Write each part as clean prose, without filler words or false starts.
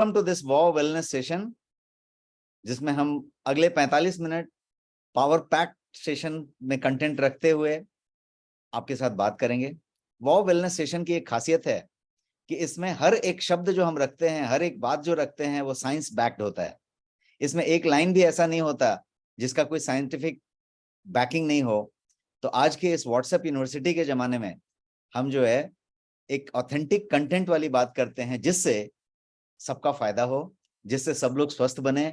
Welcome to this वॉ wellness session, जिसमें हम अगले 45 मिनट पावर पैक सेशन में कंटेंट रखते हुए आपके साथ बात करेंगे। वॉ वेलनेस सेशन की एक खासियत है कि इसमें हर एक शब्द जो हम रखते हैं, हर एक बात जो रखते हैं, वो साइंस बैक्ड होता है। इसमें एक लाइन भी ऐसा नहीं होता जिसका कोई साइंटिफिक बैकिंग नहीं हो। तो आज के इस व्हाट्सएप यूनिवर्सिटी के जमाने में हम जो है एक ऑथेंटिक कंटेंट वाली बात करते हैं, जिससे सबका फायदा हो, जिससे सब लोग स्वस्थ बने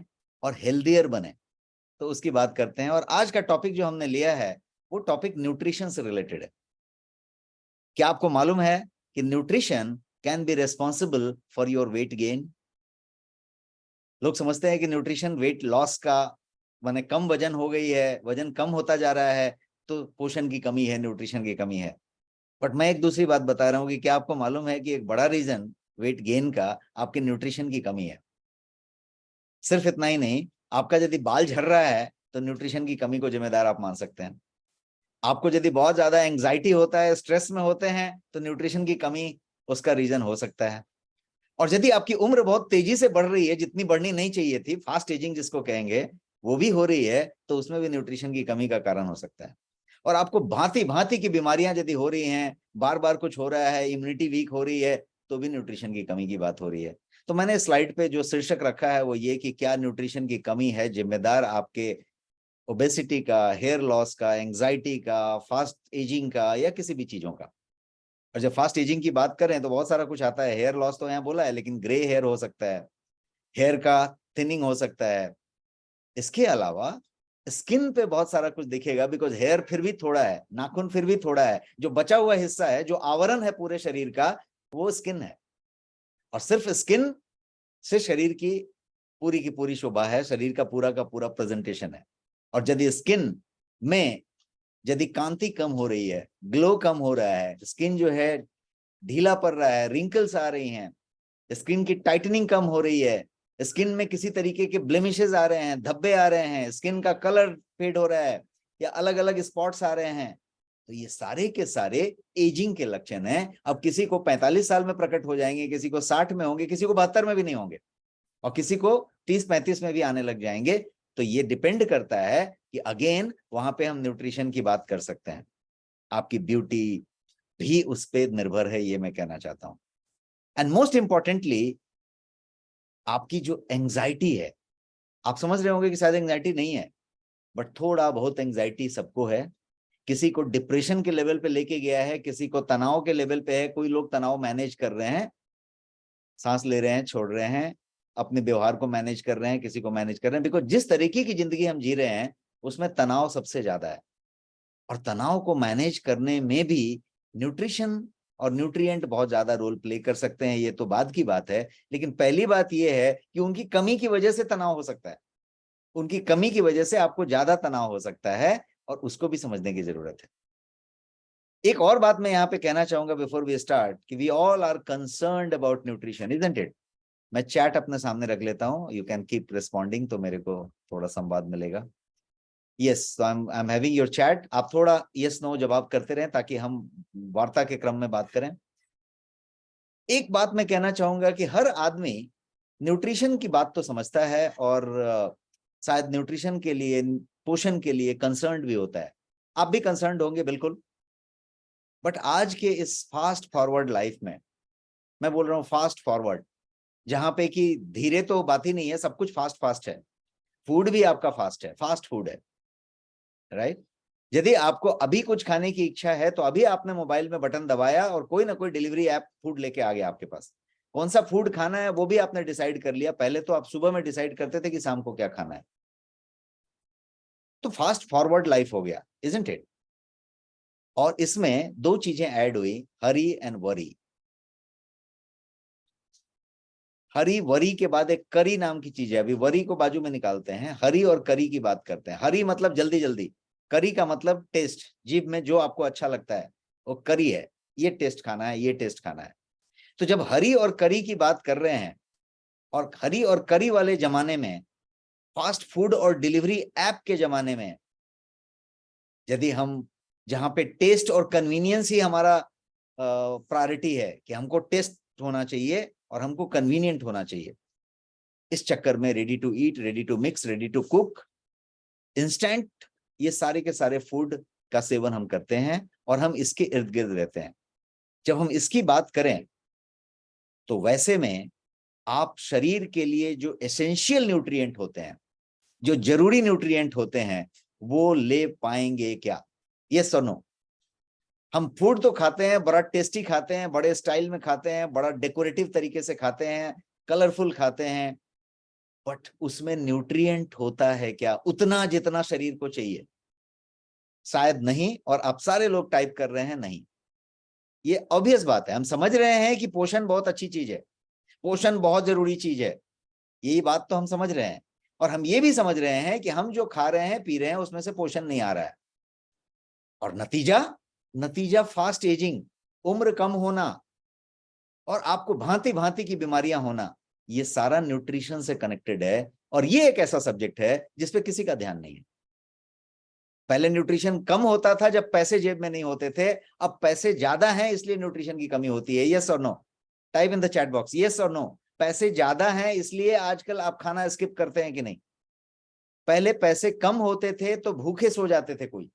और हेल्दियर बने, तो उसकी बात करते हैं। और आज का टॉपिक जो हमने लिया है वो टॉपिक न्यूट्रिशन से रिलेटेड है। क्या आपको मालूम है कि nutrition can be responsible for your weight gain? लोग समझते हैं कि न्यूट्रिशन वेट लॉस का, माने कम वजन हो गई है, वजन कम होता जा रहा है, तो पोषण की कमी है, न्यूट्रिशन की कमी है। बट मैं एक दूसरी बात बता रहा हूं कि क्या आपको मालूम है कि एक बड़ा रीजन वेट गेन का आपके न्यूट्रिशन की कमी है। सिर्फ इतना ही नहीं, आपका यदि बाल झड़ रहा है तो न्यूट्रिशन की कमी को जिम्मेदार आप मान सकते हैं। आपको यदि बहुत ज्यादा एंग्जाइटी होता है, स्ट्रेस में होते हैं, तो न्यूट्रिशन की कमी उसका रीजन हो सकता है। और यदि आपकी उम्र बहुत तेजी से बढ़ रही है, जितनी बढ़नी नहीं चाहिए थी, फास्ट एजिंग जिसको कहेंगे, वो भी हो रही है, तो उसमें भी न्यूट्रिशन की कमी का कारण हो सकता है। और आपको भांति भांति की बीमारियां यदि हो रही हैं, बार बार कुछ हो रहा है, इम्यूनिटी वीक हो रही है, तो भी न्यूट्रिशन की कमी की बात हो रही है। तो मैंने स्लाइड पे जो शीर्षक रखा है वो ये कि क्या न्यूट्रिशन की कमी है जिम्मेदार आपके ओबेसिटी का, हेयर लॉस का, एंग्जाइटी का, फास्ट एजिंग का, या किसी भी चीजों का। और जब फास्ट एजिंग की बात करें तो बहुत सारा कुछ आता है। हेयर लॉस तो यहाँ बोला है, लेकिन ग्रे हेयर हो सकता है, हेयर का थिनिंग हो सकता है। इसके अलावा स्किन पे बहुत सारा कुछ दिखेगा, बिकॉज हेयर फिर भी थोड़ा है, नाखून फिर भी थोड़ा है, जो बचा हुआ हिस्सा है, जो आवरण है पूरे शरीर का, वो स्किन है। और सिर्फ स्किन से शरीर की पूरी शोभा है, शरीर का पूरा प्रेजेंटेशन है। और यदि स्किन में यदि कांति कम हो रही है, ग्लो कम हो रहा है, स्किन जो है ढीला पड़ रहा है, रिंकल्स आ रही हैं, स्किन की टाइटनिंग कम हो रही है, स्किन में किसी तरीके के ब्लेमिशेस आ रहे हैं, धब्बे आ रहे हैं, स्किन का कलर फेड हो रहा है, या अलग अलग स्पॉट्स आ रहे हैं, तो ये सारे के सारे एजिंग के लक्षण हैं। अब किसी को 45 साल में प्रकट हो जाएंगे, किसी को 60 में होंगे, किसी को 72 में भी नहीं होंगे, और किसी को 30-35 में भी आने लग जाएंगे। तो ये डिपेंड करता है कि अगेन वहां पे हम न्यूट्रिशन की बात कर सकते हैं। आपकी ब्यूटी भी उस पर निर्भर है, ये मैं कहना चाहता हूं। एंड मोस्ट इंपॉर्टेंटली, आपकी जो एंजाइटी है, आप समझ रहे होंगे कि शायद एंजाइटी नहीं है, बट थोड़ा बहुत एंजाइटी सबको है। किसी को डिप्रेशन के लेवल पे लेके गया है, किसी को तनाव के लेवल पे है, कोई लोग तनाव मैनेज कर रहे हैं, सांस ले रहे हैं, छोड़ रहे हैं, अपने व्यवहार को मैनेज कर रहे हैं, किसी को मैनेज कर रहे हैं। बिकॉज जिस तरीके की जिंदगी हम जी रहे हैं उसमें तनाव सबसे ज्यादा है, और तनाव को मैनेज करने में भी न्यूट्रिशन और न्यूट्रिएंट बहुत ज्यादा रोल प्ले कर सकते हैं। ये तो बाद की बात है, लेकिन पहली बात यह है कि उनकी कमी की वजह से तनाव हो सकता है, उनकी कमी की वजह से आपको ज्यादा तनाव हो सकता है, और उसको भी समझने की जरूरत है। एक और बात मैं यहाँ पे कहना चाहूंगा बिफोर वी स्टार्ट, कि we all are concerned about nutrition, isn't it? मैं चैट अपने सामने रख लेता हूँ, यू कैन कीप रिस्पॉन्डिंग, तो मेरे को थोड़ा संवाद मिलेगा। Yes, I am having your chat. आप थोड़ा यस नो जवाब करते रहें ताकि हम वार्ता के क्रम में बात करें। एक बात मैं कहना चाहूंगा कि हर आदमी न्यूट्रिशन की बात तो समझता है, और शायद न्यूट्रिशन के लिए, पोषण के लिए कंसर्न्ड भी होता है। आप भी कंसर्न्ड होंगे, बिल्कुल। बट आज के इस फास्ट फॉरवर्ड लाइफ में, मैं बोल रहा हूँ फास्ट फॉरवर्ड, जहां पे कि धीरे तो बात ही नहीं है, सब कुछ फास्ट फास्ट है। फूड भी आपका फास्ट है, फास्ट फूड है, राइट? यदि आपको अभी कुछ खाने की इच्छा है तो अभी आपने मोबाइल में बटन दबाया और कोई ना कोई डिलीवरी ऐप फूड लेके आ गया आपके पास। कौन सा फूड खाना है वो भी आपने डिसाइड कर लिया। पहले तो आप सुबह में डिसाइड करते थे कि शाम को क्या खाना है। तो फास्ट फॉरवर्ड लाइफ हो गया, इजंट इट? और इसमें दो चीजें ऐड हुई, हरी एंड वरी। हरी वरी के बाद एक करी नाम की चीज है। अभी वरी को बाजू में निकालते हैं, हरी और करी की बात करते हैं। हरी मतलब जल्दी जल्दी, करी का मतलब टेस्ट, जीभ में जो आपको अच्छा लगता है वो करी है, ये टेस्ट खाना है, ये टेस्ट खाना है। तो जब हरी और करी की बात कर रहे हैं, और हरी और करी वाले जमाने में, फास्ट फूड और डिलीवरी ऐप के जमाने में, यदि हम जहां पे टेस्ट और कन्वीनियंस ही हमारा प्रायोरिटी है कि हमको टेस्ट होना चाहिए और हमको कन्वीनियंट होना चाहिए, इस चक्कर में ready to eat, ready to mix, ready to cook, instant, ये सारे के सारे फूड का सेवन हम करते हैं और हम इसके इर्द गिर्द रहते हैं। जब हम इसकी बात करें तो वैसे में आप शरीर के लिए जो एसेंशियल न्यूट्रिएंट होते हैं, जो जरूरी न्यूट्रिएंट होते हैं, वो ले पाएंगे क्या? यस और नो? हम फूड तो खाते हैं, बड़ा टेस्टी खाते हैं, बड़े स्टाइल में खाते हैं, बड़ा डेकोरेटिव तरीके से खाते हैं, कलरफुल खाते हैं, बट उसमें न्यूट्रिएंट होता है क्या उतना जितना शरीर को चाहिए? शायद नहीं। और आप सारे लोग टाइप कर रहे हैं नहीं। ये ऑब्वियस बात है, हम समझ रहे हैं कि पोषण बहुत अच्छी चीज है, पोषण बहुत जरूरी चीज है, यही बात तो हम समझ रहे हैं। और हम ये भी समझ रहे हैं कि हम जो खा रहे हैं, पी रहे हैं, उसमें से पोषण नहीं आ रहा है। और नतीजा फास्ट एजिंग, उम्र कम होना और आपको भांति भांति की बीमारियां होना, ये सारा न्यूट्रिशन से कनेक्टेड है। और ये एक ऐसा सब्जेक्ट है जिसपे किसी का ध्यान नहीं है। पहले न्यूट्रिशन कम होता था जब पैसे जेब में नहीं होते थे, अब पैसे ज्यादा हैं इसलिए न्यूट्रिशन की कमी होती है। यस और no? Type in the chat box yes और नो। पैसे ज्यादा हैं इसलिए आजकल आप खाना स्किप करते हैं कि नहीं? पहले पैसे कम होते थे तो भूखे सो जाते थे कोई।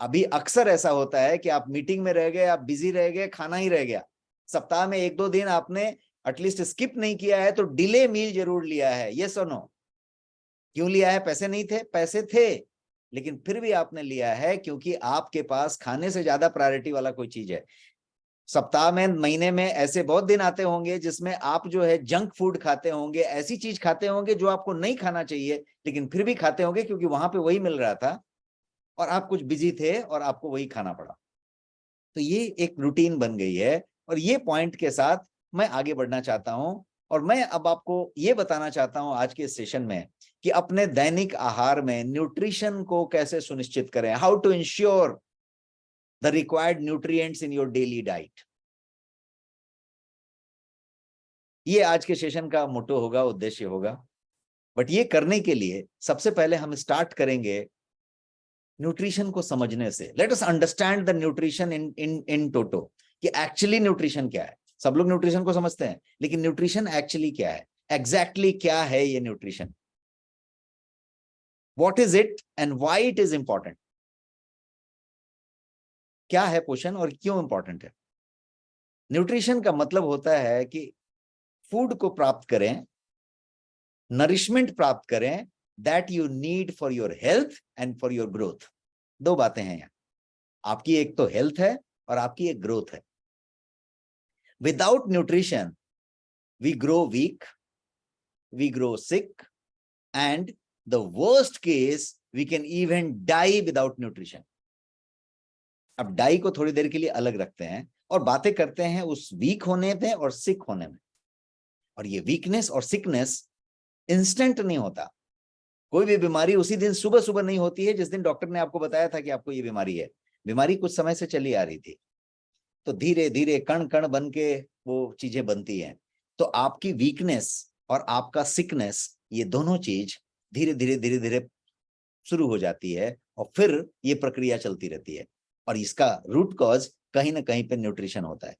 अभी अक्सर ऐसा होता है कि आप मीटिंग में रह गए, आप बिजी रह गए, खाना ही रह गया। सप्ताह में 1-2 दिन आपने एटलीस्ट स्किप नहीं किया है तो डिले मील जरूर लिया है। यस और नो? क्यों लिया है? पैसे नहीं थे? पैसे थे, लेकिन फिर भी आपने लिया है क्योंकि आपके पास खाने से ज्यादा प्रायोरिटी वाला कोई चीज है। सप्ताह में, महीने में ऐसे बहुत दिन आते होंगे जिसमें आप जो है जंक फूड खाते होंगे, ऐसी चीज खाते होंगे जो आपको नहीं खाना चाहिए, लेकिन फिर भी खाते होंगे क्योंकि वहां पे वही मिल रहा था और आप कुछ बिजी थे और आपको वही खाना पड़ा। तो ये एक रूटीन बन गई है। और ये पॉइंट के साथ मैं आगे बढ़ना चाहता हूं और मैं अब आपको ये बताना चाहता हूं आज के सेशन में कि अपने दैनिक आहार में न्यूट्रिशन को कैसे सुनिश्चित करें, how to ensure the required nutrients in your daily diet. ये आज के सेशन का मोटो होगा, उद्देश्य होगा। बट ये करने के लिए सबसे पहले हम स्टार्ट करेंगे न्यूट्रिशन को समझने से। Let us understand the nutrition in toto, कि एक्चुअली न्यूट्रिशन क्या है। सब लोग न्यूट्रिशन को समझते हैं, लेकिन न्यूट्रिशन एक्चुअली क्या है, एग्जैक्टली क्या है ये nutrition, what is it and why it is important. क्या है पोषण और क्यों इंपॉर्टेंट है? न्यूट्रिशन का मतलब होता है कि फूड को प्राप्त करें, नरिशमेंट प्राप्त करें, that you need for your health and for your growth. दो बातें हैं यहाँ, आपकी एक तो हेल्थ है और आपकी एक ग्रोथ है। Without nutrition we grow weak, we grow sick, and the worst case we can even die without nutrition. अब डाई को थोड़ी देर के लिए अलग रखते हैं और बातें करते हैं उस वीक होने में और सिक होने में। और ये वीकनेस और सिकनेस इंस्टेंट नहीं होता। कोई भी बीमारी उसी दिन सुबह सुबह नहीं होती है जिस दिन डॉक्टर ने आपको बताया था कि आपको ये बीमारी है। बीमारी कुछ समय से चली आ रही थी, तो धीरे धीरे कण कण बन के वो चीजें बनती हैं। तो आपकी वीकनेस और आपका सिकनेस, ये दोनों चीज धीरे धीरे धीरे धीरे शुरू हो जाती है और फिर ये प्रक्रिया चलती रहती है। और इसका रूट कॉज कहीं ना कहीं पे न्यूट्रिशन होता है।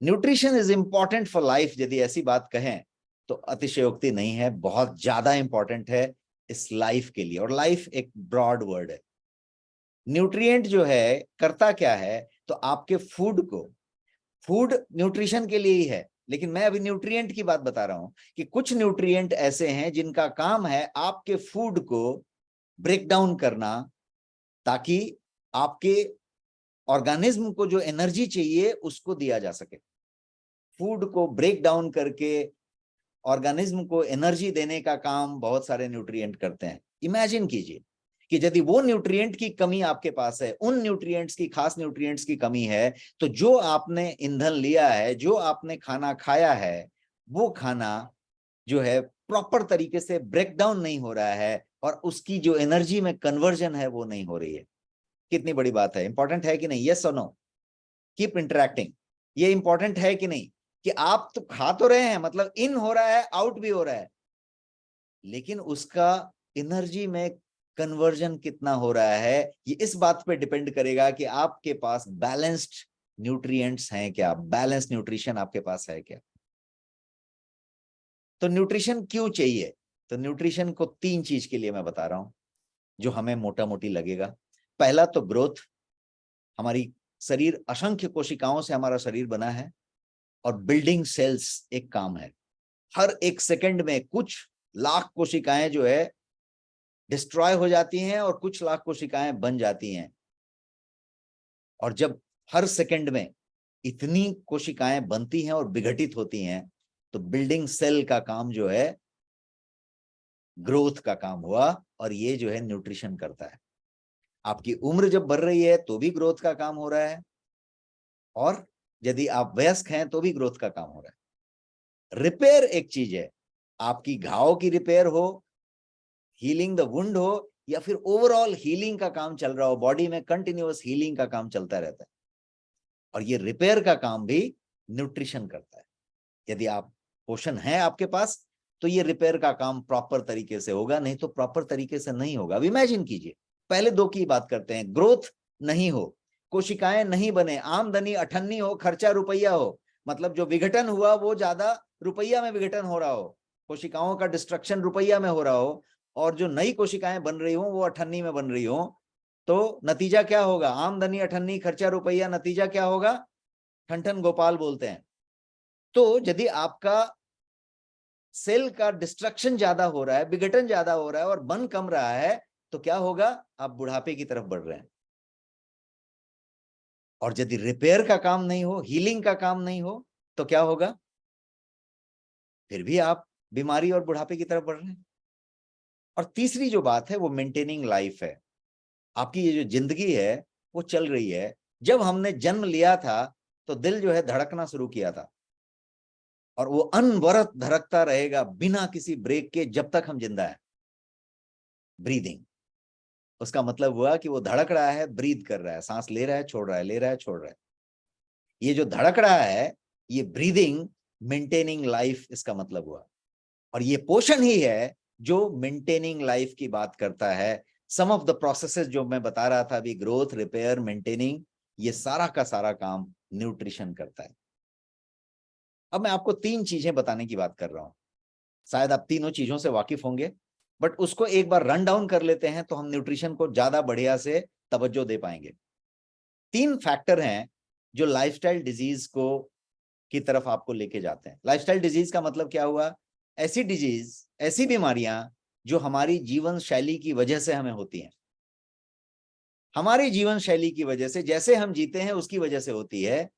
Nutrition is important for life, यदि ऐसी बात कहें तो अतिशयोक्ति नहीं है, बहुत ज्यादा इंपॉर्टेंट है इस लाइफ के लिए। और लाइफ एक ब्रॉड वर्ड है। न्यूट्रिएंट जो है करता क्या है, तो आपके फूड को, फूड न्यूट्रिशन के लिए ही है, लेकिन मैं अभी न्यूट्रिएंट की बात बता रहा हूं कि कुछ न्यूट्रिएंट ऐसे हैं जिनका काम है आपके फूड को ब्रेक डाउन करना, ताकि आपके ऑर्गेनिज्म को जो एनर्जी चाहिए उसको दिया जा सके। फूड को ब्रेक डाउन करके ऑर्गेनिज्म को एनर्जी देने का काम बहुत सारे न्यूट्रिएंट करते हैं। इमेजिन कीजिए कि यदि वो न्यूट्रिएंट की कमी आपके पास है, उन न्यूट्रिएंट्स की, खास न्यूट्रिएंट्स की कमी है, तो जो आपने ईंधन लिया है, जो आपने खाना खाया है, वो खाना जो है प्रॉपर तरीके से ब्रेक डाउन नहीं हो रहा है और उसकी जो एनर्जी में कन्वर्जन है वो नहीं हो रही है। कितनी बड़ी बात है, इंपॉर्टेंट है कि नहीं? यस और नो? Keep interacting. ये इंपॉर्टेंट है कि नहीं कि आप तो खा तो रहे हैं, मतलब इन हो रहा है, आउट भी हो रहा है, लेकिन उसका एनर्जी में कन्वर्जन कितना हो रहा है, ये इस बात पे डिपेंड करेगा कि आपके पास बैलेंस्ड न्यूट्रिएंट्स हैं क्या, बैलेंस्ड न्यूट्रिशन आपके पास है क्या। तो न्यूट्रिशन क्यों चाहिए? तो न्यूट्रिशन को 3 चीज के लिए मैं बता रहा हूं जो हमें मोटा मोटी लगेगा। पहला तो ग्रोथ, हमारी शरीर असंख्य कोशिकाओं से हमारा शरीर बना है, और बिल्डिंग सेल्स एक काम है। हर एक सेकंड में कुछ लाख कोशिकाएं जो है डिस्ट्रॉय हो जाती हैं और कुछ लाख कोशिकाएं बन जाती हैं। और जब हर सेकंड में इतनी कोशिकाएं बनती हैं और विघटित होती हैं, तो बिल्डिंग सेल का काम जो है ग्रोथ का काम हुआ, और ये जो है न्यूट्रिशन करता है। आपकी उम्र जब बढ़ रही है तो भी ग्रोथ का काम हो रहा है, और यदि आप वयस्क हैं तो भी ग्रोथ का काम हो रहा है। रिपेयर एक चीज है, आपकी घाव की रिपेयर हो, हीलिंग द वुंड हो, या फिर ओवरऑल हीलिंग का काम चल रहा हो, बॉडी में कंटिन्यूअस हीलिंग का काम चलता रहता है, और ये रिपेयर का काम भी न्यूट्रिशन करता है। यदि आप पोषण है आपके पास तो ये रिपेयर का काम प्रॉपर तरीके से होगा, नहीं तो प्रॉपर तरीके से नहीं होगा। अब इमेजिन कीजिए, पहले 2 की बात करते हैं, ग्रोथ नहीं हो, कोशिकाएं नहीं बने, आमदनी अठन्नी हो, खर्चा रुपया हो, मतलब जो विघटन हुआ वो ज्यादा रुपया में विघटन हो रहा हो, कोशिकाओं का डिस्ट्रक्शन रुपया में हो रहा हो, और जो नई कोशिकाएं बन रही हो वो अठन्नी में बन रही हो, तो नतीजा क्या होगा? आमदनी अठन्नी, खर्चा रुपया, नतीजा क्या होगा? ठन गोपाल बोलते हैं। तो यदि आपका सेल का डिस्ट्रक्शन ज्यादा हो रहा है, विघटन ज्यादा हो रहा है और बन कम रहा है, तो क्या होगा? आप बुढ़ापे की तरफ बढ़ रहे हैं। और यदि रिपेयर का काम नहीं हो, हीलिंग का काम नहीं हो, तो क्या होगा? फिर भी आप बीमारी और बुढ़ापे की तरफ बढ़ रहे हैं। और तीसरी जो बात है वो मेंटेनिंग लाइफ है। आपकी ये जो जिंदगी है वो चल रही है। जब हमने जन्म लिया था तो दिल जो है धड़कना शुरू किया था, और वो अनवरत धड़कता रहेगा बिना किसी ब्रेक के जब तक हम जिंदा हैं। ब्रीदिंग, उसका मतलब हुआ कि वो धड़क रहा है, ब्रीद कर रहा है, सांस ले रहा है, छोड़ रहा है, ले रहा है, छोड़ रहा है। ये जो धड़क रहा है, ये ब्रीदिंग मेंटेनिंग लाइफ इसका मतलब हुआ। और ये पोषण ही है जो मेंटेनिंग लाइफ की बात करता है। सम ऑफ द प्रोसेसेस जो मैं बता रहा था अभी, ग्रोथ, रिपेयर, मेंटेनिंग, ये सारा का सारा काम न्यूट्रिशन करता है। अब मैं आपको 3 चीजें बताने की बात कर रहा हूं, शायद आप तीनों चीजों से वाकिफ होंगे, बट उसको एक बार रन डाउन कर लेते हैं तो हम न्यूट्रिशन को ज्यादा बढ़िया से तवज्जो दे पाएंगे। 3 फैक्टर हैं जो लाइफस्टाइल डिजीज को की तरफ आपको लेके जाते हैं। लाइफस्टाइल डिजीज का मतलब क्या हुआ? ऐसी डिजीज, ऐसी बीमारियां जो हमारी जीवन शैली की वजह से हमें होती हैं। हमारी जीवन शैली की वजह से, जैसे हम जीते हैं उसकी वजह से होती है।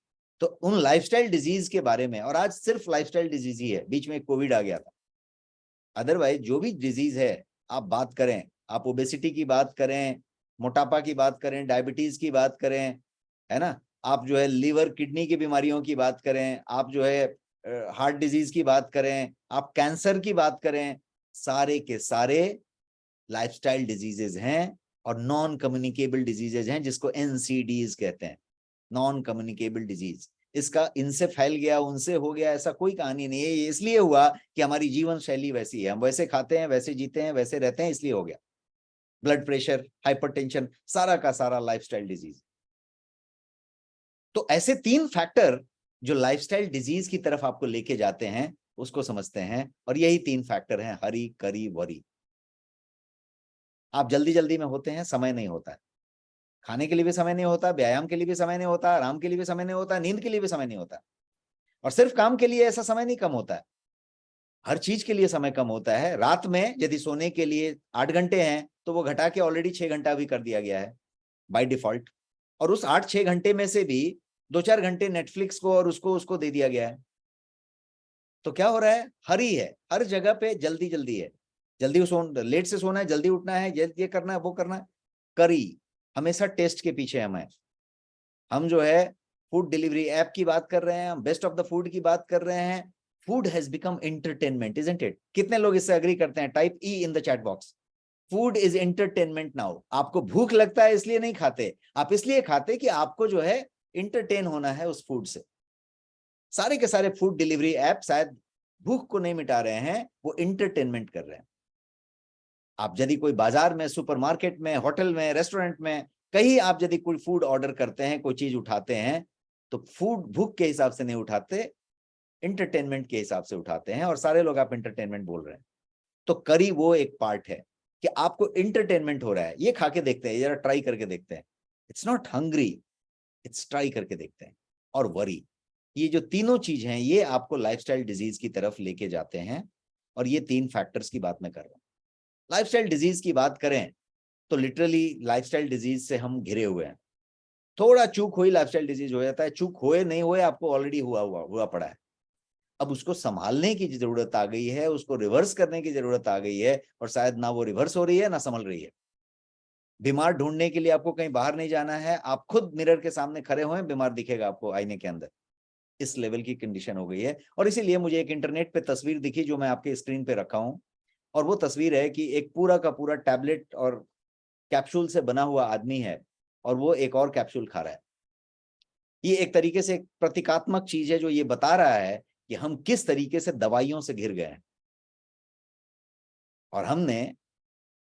तो उन लाइफस्टाइल डिजीज के बारे में, और आज सिर्फ लाइफस्टाइल डिजीज ही है, बीच में कोविड आ गया था, अदरवाइज जो भी डिजीज है आप बात करें, आप ओबेसिटी की बात करें, मोटापा की बात करें, डायबिटीज की बात करें, है ना, आप जो है लीवर किडनी की बीमारियों की बात करें, आप जो है हार्ट डिजीज की बात करें, आप कैंसर की बात करें, सारे के सारे लाइफस्टाइल डिजीजेज हैं, और नॉन कम्युनिकेबल डिजीजेज हैं, जिसको NCDs कहते हैं, नॉन कम्युनिकेबल डिजीज। इसका इनसे फैल गया, उनसे हो गया, ऐसा कोई कहानी नहीं है। ये इसलिए हुआ कि हमारी जीवन शैली वैसी है, हम वैसे खाते हैं, वैसे जीते हैं, वैसे रहते हैं, इसलिए हो गया। ब्लड प्रेशर, हाइपरटेंशन, सारा का सारा लाइफस्टाइल डिजीज। तो ऐसे 3 फैक्टर जो लाइफस्टाइल डिजीज की तरफ आपको लेके जाते हैं, उसको समझते हैं, और यही 3 फैक्टर हैं, हरी, करी, वरी। आप जल्दी जल्दी में होते हैं, समय नहीं होता है, खाने के लिए भी समय नहीं होता, व्यायाम के लिए भी समय नहीं होता, आराम के लिए भी समय नहीं होता, नींद के लिए भी समय नहीं होता, और सिर्फ काम के लिए ऐसा समय नहीं कम होता है, हर चीज के लिए समय कम होता है। रात में यदि सोने के लिए 8 घंटे हैं तो वो घटा के ऑलरेडी 6 घंटा भी कर दिया गया है बाय डिफॉल्ट, और उस 8-6 घंटे में से भी 2-4 घंटे नेटफ्लिक्स को और उसको उसको दे दिया गया है। तो क्या हो रहा है? हरी है, हर जगह पे जल्दी जल्दी है, जल्दी लेट से सोना है, जल्दी उठना है, ये करना है, वो करना है। करी, हमेशा टेस्ट के पीछे हम जो है फूड डिलीवरी ऐप की बात कर रहे हैं, हम बेस्ट ऑफ द फूड की बात कर रहे हैं। Food has become entertainment, isn't it? कितने लोग इससे एग्री करते हैं? Type E in the chat box. Food is entertainment now. आपको भूख लगता है इसलिए नहीं खाते, आप इसलिए खाते कि आपको जो है इंटरटेन होना है उस फूड से। सारे के सारे फूड डिलीवरी ऐप शायद भूख को नहीं मिटा रहे हैं, वो इंटरटेनमेंट कर रहे हैं। आप यदि कोई बाजार में, सुपरमार्केट में, होटल में, रेस्टोरेंट में, कहीं आप यदि कोई फूड ऑर्डर करते हैं, कोई चीज उठाते हैं, तो फूड भूख के हिसाब से नहीं उठाते, इंटरटेनमेंट के हिसाब से उठाते हैं और सारे लोग आप इंटरटेनमेंट बोल रहे हैं, तो करी वो एक पार्ट है कि आपको इंटरटेनमेंट हो रहा है, ये खा के देखते हैं, जरा ट्राई करके देखते हैं। It's not hungry, it's try करके देखते हैं। और वरी, ये जो तीनों चीज हैं ये आपको लाइफस्टाइल डिजीज की तरफ लेके जाते हैं। और ये 3 फैक्टर्स की बात मैं कर रहा हूं। लाइफस्टाइल डिजीज की बात करें तो लिटरली लाइफस्टाइल डिजीज से हम घिरे हुए हैं। थोड़ा चूक हुई लाइफस्टाइल डिजीज हो जाता है, चूक हुए नहीं हुए आपको ऑलरेडी हुआ पड़ा है। अब उसको संभालने की जरूरत आ गई है, उसको रिवर्स करने की जरूरत आ गई है, और शायद ना वो रिवर्स हो रही है ना संभल रही है। बीमार ढूंढने के लिए आपको कहीं बाहर नहीं जाना है, आप खुद मिरर के सामने खड़े हुए, बीमार दिखेगा आपको आईने के अंदर। इस लेवल की कंडीशन हो गई है। और इसीलिए मुझे एक इंटरनेट पे तस्वीर दिखी जो मैं आपके स्क्रीन पे रखा हूं, और वो तस्वीर है कि एक पूरा का पूरा टैबलेट और कैप्सूल से बना हुआ आदमी है और वो एक और कैप्सूल खा रहा है। ये एक तरीके से एक प्रतीकात्मक चीज है जो ये बता रहा है कि हम किस तरीके से दवाइयों से घिर गए हैं और हमने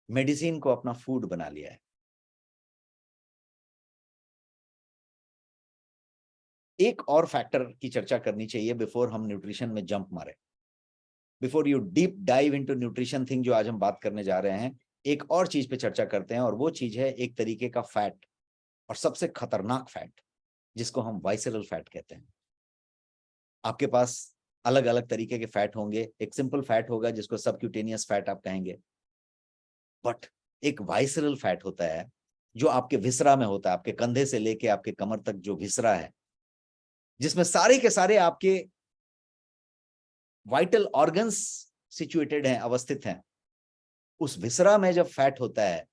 मेडिसिन को अपना फूड बना लिया है। एक और फैक्टर की चर्चा करनी चाहिए बिफोर हम न्यूट्रिशन में जंप मारे, before you deep dive into nutrition thing जो आज हम बात करने जा रहे हैं। एक और चीज पे चर्चा करते हैं और वो चीज है एक तरीके का फैट, और सबसे खतरनाक फैट, जिसको हम वाइसरल फैट कहते हैं। आपके पास अलग अलग तरीके के फैट होंगे। एक सिंपल फैट होगा जिसको सबक्यूटेनियस फैट आप कहेंगे, बट एक वाइसरल फैट होता है जो आपके विसरा में होता है, आपके कंधे से लेके आपके कमर तक जो विसरा है, जिसमें सारे के सारे आपके वाइटल ऑर्गन्स सिचुएटेड हैं, अवस्थित हैं। उस विसरा में जब फैट होता है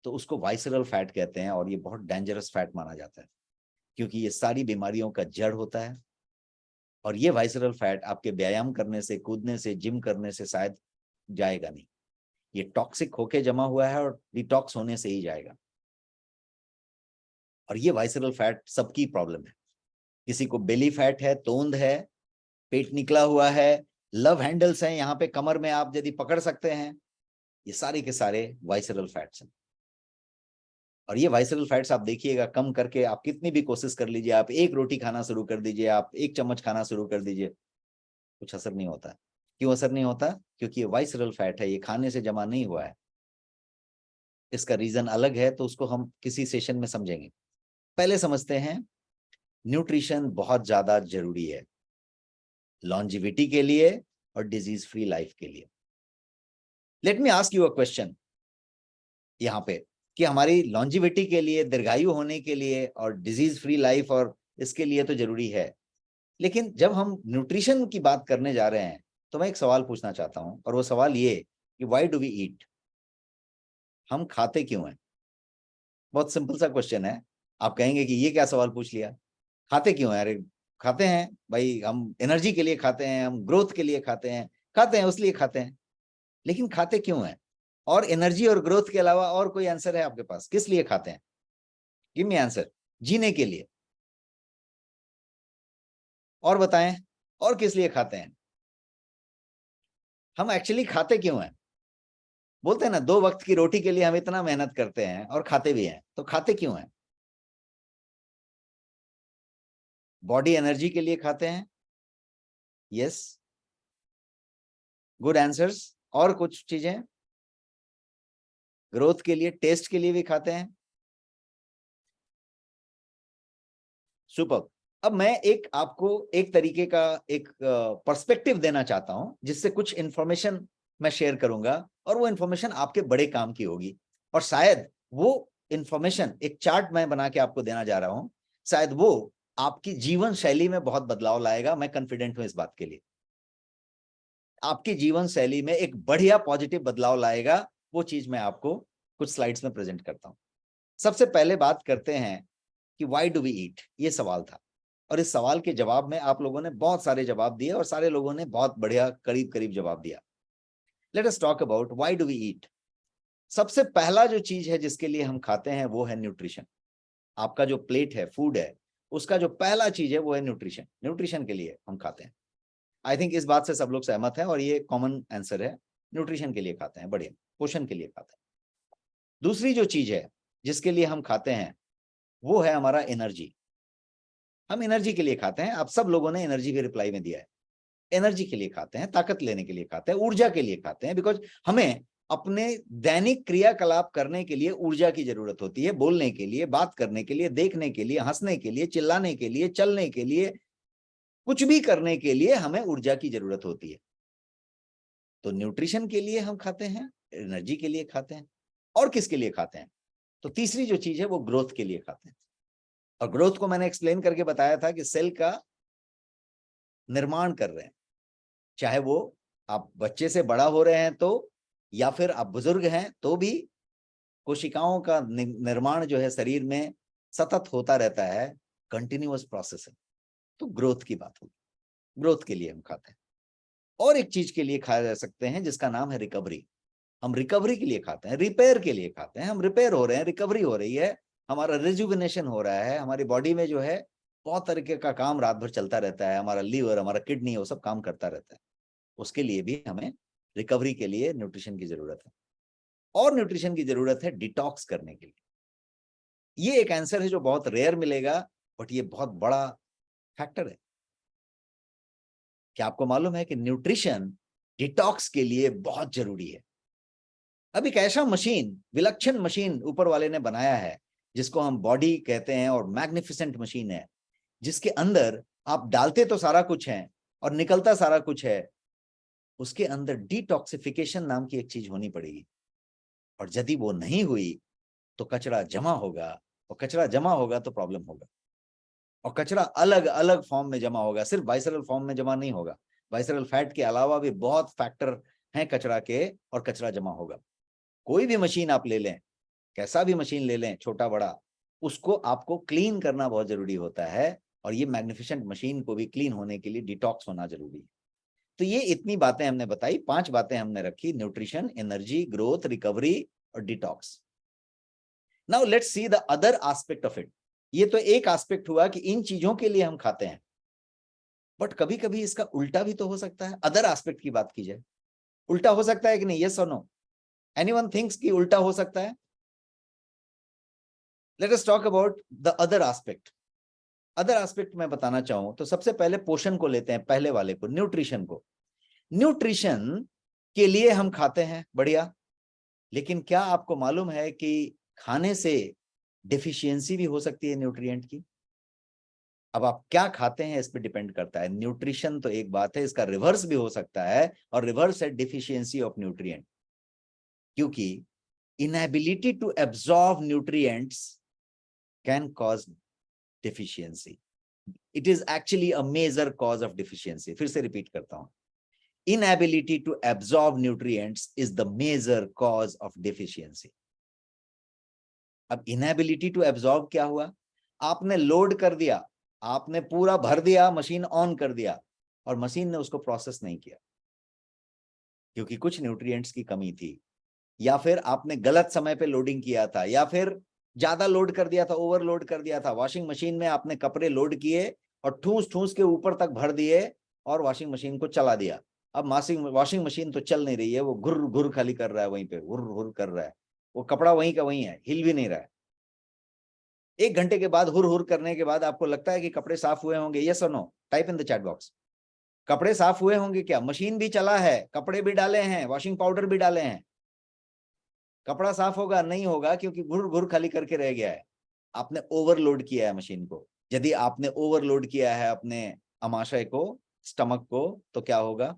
तो उसको वाइसरल फैट कहते हैं, और ये बहुत डेंजरस फैट माना जाता है क्योंकि ये सारी बीमारियों का जड़ होता है। और ये वाइसरल फैट आपके व्यायाम करने से, कूदने से, जिम करने से शायद जाएगा नहीं, ये टॉक्सिक होके जमा हुआ है और डिटॉक्स होने से ही जाएगा। और ये वाइसरल फैट सबकी प्रॉब्लम है। किसी को बेली फैट है, तोंद है, पेट निकला हुआ है, लव हैंडल्स हैं यहाँ पे कमर में, आप यदि पकड़ सकते हैं, ये सारे के सारे वाइसरल फैट्स हैं। और ये वाइसरल फैट्स आप देखिएगा कम करके, आप कितनी भी कोशिश कर लीजिए, आप एक रोटी खाना शुरू कर दीजिए, आप 1 चम्मच खाना शुरू कर दीजिए, कुछ असर नहीं होता। क्यों असर नहीं होता? क्योंकि ये वाइसरल फैट है, ये खाने से जमा नहीं हुआ है। इसका रीजन अलग है, तो उसको हम किसी सेशन में समझेंगे। पहले समझते हैं, न्यूट्रिशन बहुत ज्यादा जरूरी है लॉन्जिविटी के लिए और डिजीज फ्री लाइफ के लिए। Let me ask you a question यहाँ पे, कि हमारी लॉन्जिविटी के लिए, दीर्घायु होने के लिए और डिजीज फ्री लाइफ और इसके लिए तो जरूरी है, लेकिन जब हम न्यूट्रिशन की बात करने जा रहे हैं तो मैं एक सवाल पूछना चाहता हूं, और वो सवाल ये कि व्हाई डू वी ईट? हम खाते क्यों हैं? बहुत सिंपल सा क्वेश्चन है। आप कहेंगे कि ये क्या सवाल पूछ लिया, खाते क्यों है? अरे खाते हैं भाई, हम एनर्जी के लिए खाते हैं, हम ग्रोथ के लिए खाते हैं, खाते हैं उसलिए खाते हैं। लेकिन खाते क्यों हैं? और एनर्जी और ग्रोथ के अलावा और कोई आंसर है आपके पास? किस लिए खाते हैं? Give me answer. जीने के लिए। और बताएं, और किस लिए खाते हैं? हम एक्चुअली खाते क्यों हैं? बोलते हैं ना, 2 वक्त की रोटी के लिए हम इतना मेहनत करते हैं और खाते भी हैं, तो खाते क्यों हैं? बॉडी एनर्जी के लिए खाते हैं, यस, गुड आंसर्स। और कुछ चीजें, ग्रोथ के लिए, टेस्ट के लिए भी खाते हैं, सुपर। अब मैं एक आपको एक तरीके का एक पर्सपेक्टिव देना चाहता हूं, जिससे कुछ इंफॉर्मेशन मैं शेयर करूंगा, और वो इंफॉर्मेशन आपके बड़े काम की होगी। और शायद वो इंफॉर्मेशन, एक चार्ट मैं बना के आपको देना जा रहा हूं, शायद वो आपकी जीवन शैली में बहुत बदलाव लाएगा। मैं कॉन्फिडेंट हूं इस बात के लिए, आपकी जीवन शैली में एक बढ़िया पॉजिटिव बदलाव लाएगा। वो चीज मैं आपको कुछ स्लाइड्स में प्रेजेंट करता हूं। सबसे पहले बात करते हैं कि व्हाई डू वी ईट, ये सवाल था, और इस सवाल के जवाब में आप लोगों ने बहुत सारे जवाब दिए, और सारे लोगों ने बहुत बढ़िया करीब करीब जवाब दिया। Let us talk about why do we eat. सबसे पहला जो चीज है जिसके लिए हम खाते हैं वो है न्यूट्रिशन। आपका जो प्लेट है, फूड है, उसका जो पहला चीज है वो है न्यूट्रिशन। न्यूट्रिशन के लिए हम खाते हैं। आई थिंक इस बात से सब लोग सहमत हैं, और ये कॉमन आंसर है, न्यूट्रिशन के लिए खाते हैं, बढ़िया, पोषण के लिए खाते हैं। दूसरी जो चीज है जिसके लिए हम खाते हैं वो है हमारा एनर्जी। हम एनर्जी के लिए खाते हैं। आप सब लोगों ने एनर्जी के रिप्लाई में दिया है। एनर्जी के लिए खाते हैं, ताकत लेने के लिए खाते हैं, ऊर्जा के लिए खाते हैं, बिकॉज हमें अपने दैनिक क्रियाकलाप करने के लिए ऊर्जा की जरूरत होती है, बोलने के लिए, बात करने के लिए, देखने के लिए, हंसने के लिए, चिल्लाने के लिए, चलने के लिए, कुछ भी करने के लिए हमें ऊर्जा की जरूरत होती है। तो न्यूट्रिशन के लिए हम खाते हैं, एनर्जी के लिए खाते हैं, और किसके लिए खाते हैं? तो तीसरी जो चीज है वो ग्रोथ के लिए खाते हैं। और ग्रोथ को मैंने एक्सप्लेन करके बताया था कि सेल का निर्माण कर रहे हैं, चाहे वो आप बच्चे से बड़ा हो रहे हैं तो, या फिर आप बुजुर्ग हैं तो भी कोशिकाओं का निर्माण जो है शरीर में सतत होता रहता है, कंटिन्यूअस प्रोसेस है। तो ग्रोथ की बात होगी, ग्रोथ के लिए हम खाते हैं। और एक चीज के लिए खाया जा सकते हैं जिसका नाम है रिकवरी। हम रिकवरी के लिए खाते हैं, रिपेयर के लिए खाते हैं। हम रिपेयर हो रहे हैं, रिकवरी हो रही है, हमारा रिजुविनेशन हो रहा है, हमारी बॉडी में जो है बहुत तरीके का काम रात भर चलता रहता है, हमारा लीवर, हमारा किडनी, वो सब काम करता रहता है। उसके लिए भी हमें रिकवरी के लिए न्यूट्रिशन की जरूरत है। और न्यूट्रिशन की जरूरत है डिटॉक्स करने के लिए। ये एक आंसर है जो बहुत रेयर मिलेगा, बट ये बहुत बड़ा फैक्टर है। क्या आपको मालूम है कि न्यूट्रिशन डिटॉक्स के लिए बहुत जरूरी है? अब एक ऐसा मशीन, विलक्षण मशीन ऊपर वाले ने बनाया है जिसको हम बॉडी कहते हैं, और मैग्निफिसेंट मशीन है, जिसके अंदर आप डालते तो सारा कुछ है और निकलता सारा कुछ है। उसके अंदर डिटॉक्सिफिकेशन नाम की एक चीज होनी पड़ेगी, और यदि वो नहीं हुई तो कचरा जमा होगा, और कचरा जमा होगा तो प्रॉब्लम होगा। और कचरा अलग अलग फॉर्म में जमा होगा, सिर्फ वाइसरल फॉर्म में जमा नहीं होगा। वाइसरल फैट के अलावा भी बहुत फैक्टर हैं कचरा के, और कचरा जमा होगा। कोई भी मशीन आप ले लें, कैसा भी मशीन ले लें, छोटा बड़ा, उसको आपको क्लीन करना बहुत जरूरी होता है। और ये मैग्निफिसेंट मशीन को भी क्लीन होने के लिए डिटॉक्स होना जरूरी है। तो ये इतनी बातें हमने बताई, 5 बातें हमने रखी: न्यूट्रिशन, एनर्जी, ग्रोथ, रिकवरी और detox. Now let's see the other aspect of it. ये तो एक एस्पेक्ट हुआ कि इन चीजों के लिए हम खाते हैं, बट कभी कभी इसका उल्टा भी तो हो सकता है। अदर एस्पेक्ट की बात की जाए, उल्टा हो सकता है कि नहीं? यस और नो? एनीवन थिंक्स कि उल्टा हो सकता है? Late us talk about the other aspect. Other aspect मैं बताना चाहूं तो सबसे पहले पोषण को लेते हैं, पहले वाले को, न्यूट्रिशन को। न्यूट्रिशन के लिए हम खाते हैं, बढ़िया। लेकिन क्या आपको मालूम है कि खाने से डिफिशियंसी भी हो सकती है न्यूट्रिएंट की? अब आप क्या खाते हैं इस पे डिपेंड करता है। न्यूट्रिशन तो एक बात है, इसका रिवर्स भी हो सकता है, और रिवर्स है डिफिशियंसी ऑफ न्यूट्रिएंट। क्योंकि inability to absorb nutrients can cause deficiency. It is actually a major cause of deficiency. फिर से रिपीट करता हूं, inability to absorb nutrients is the major cause of deficiency. अब inability to absorb क्या हुआ? आपने load कर दिया, आपने पूरा भर दिया, मशीन ऑन कर दिया, और मशीन ने उसको प्रोसेस नहीं किया क्योंकि कुछ न्यूट्रिएंट्स की कमी थी, या फिर आपने गलत समय पे लोडिंग किया था, या फिर ज्यादा लोड कर दिया था, ओवरलोड कर दिया था। वॉशिंग मशीन में आपने कपड़े लोड किए और ठूस ठूस के ऊपर तक भर दिए और वॉशिंग मशीन को चला दिया। अब वॉशिंग मशीन तो चल नहीं रही है, वो घुर घुर खाली कर रहा है, वहीं पे घुर घुर कर रहा है, वो कपड़ा वहीं का वहीं है, हिल भी नहीं रहा है। 1 घंटे के बाद हुर हुर करने के बाद आपको लगता है कि कपड़े साफ हुए होंगे? यस और no? Type in the chat box. कपड़े साफ हुए होंगे क्या? मशीन भी चला है, कपड़े भी डाले हैं, वॉशिंग पाउडर भी डाले हैं, कपड़ा साफ होगा? नहीं होगा, क्योंकि घुर घुर खाली करके रह गया है। आपने ओवरलोड किया है मशीन को। यदि आपने ओवरलोड किया है अपने अमाशय को, स्टमक को, तो क्या होगा?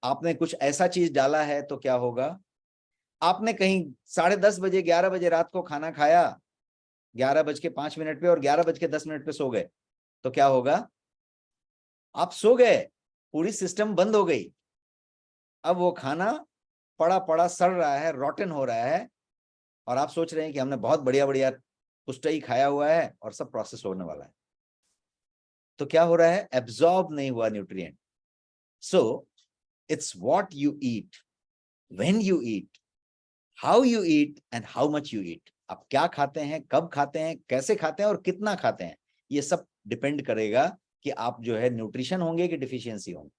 आपने कुछ ऐसा चीज डाला है तो क्या होगा? आपने कहीं 10:30 बजे, 11 बजे रात को खाना खाया, 11:05 पे, और 11:10 पे सो गए, तो क्या होगा? आप सो गए, पूरी सिस्टम बंद हो गई। अब वो खाना पड़ा पड़ा सड़ रहा है, रॉटन हो रहा है, और आप सोच रहे हैं कि हमने बहुत बढ़िया बढ़िया पुष्ट ही खाया हुआ है और सब प्रोसेस होने वाला है। तो क्या हो रहा है? एब्जॉर्ब नहीं हुआ nutrient. So it's what you eat, when you eat, how you eat and how much you eat. आप क्या खाते हैं, कब खाते हैं, कैसे खाते हैं और कितना खाते हैं, ये सब डिपेंड करेगा कि आप जो है न्यूट्रिशन होंगे कि डिफिशियंसी होंगे।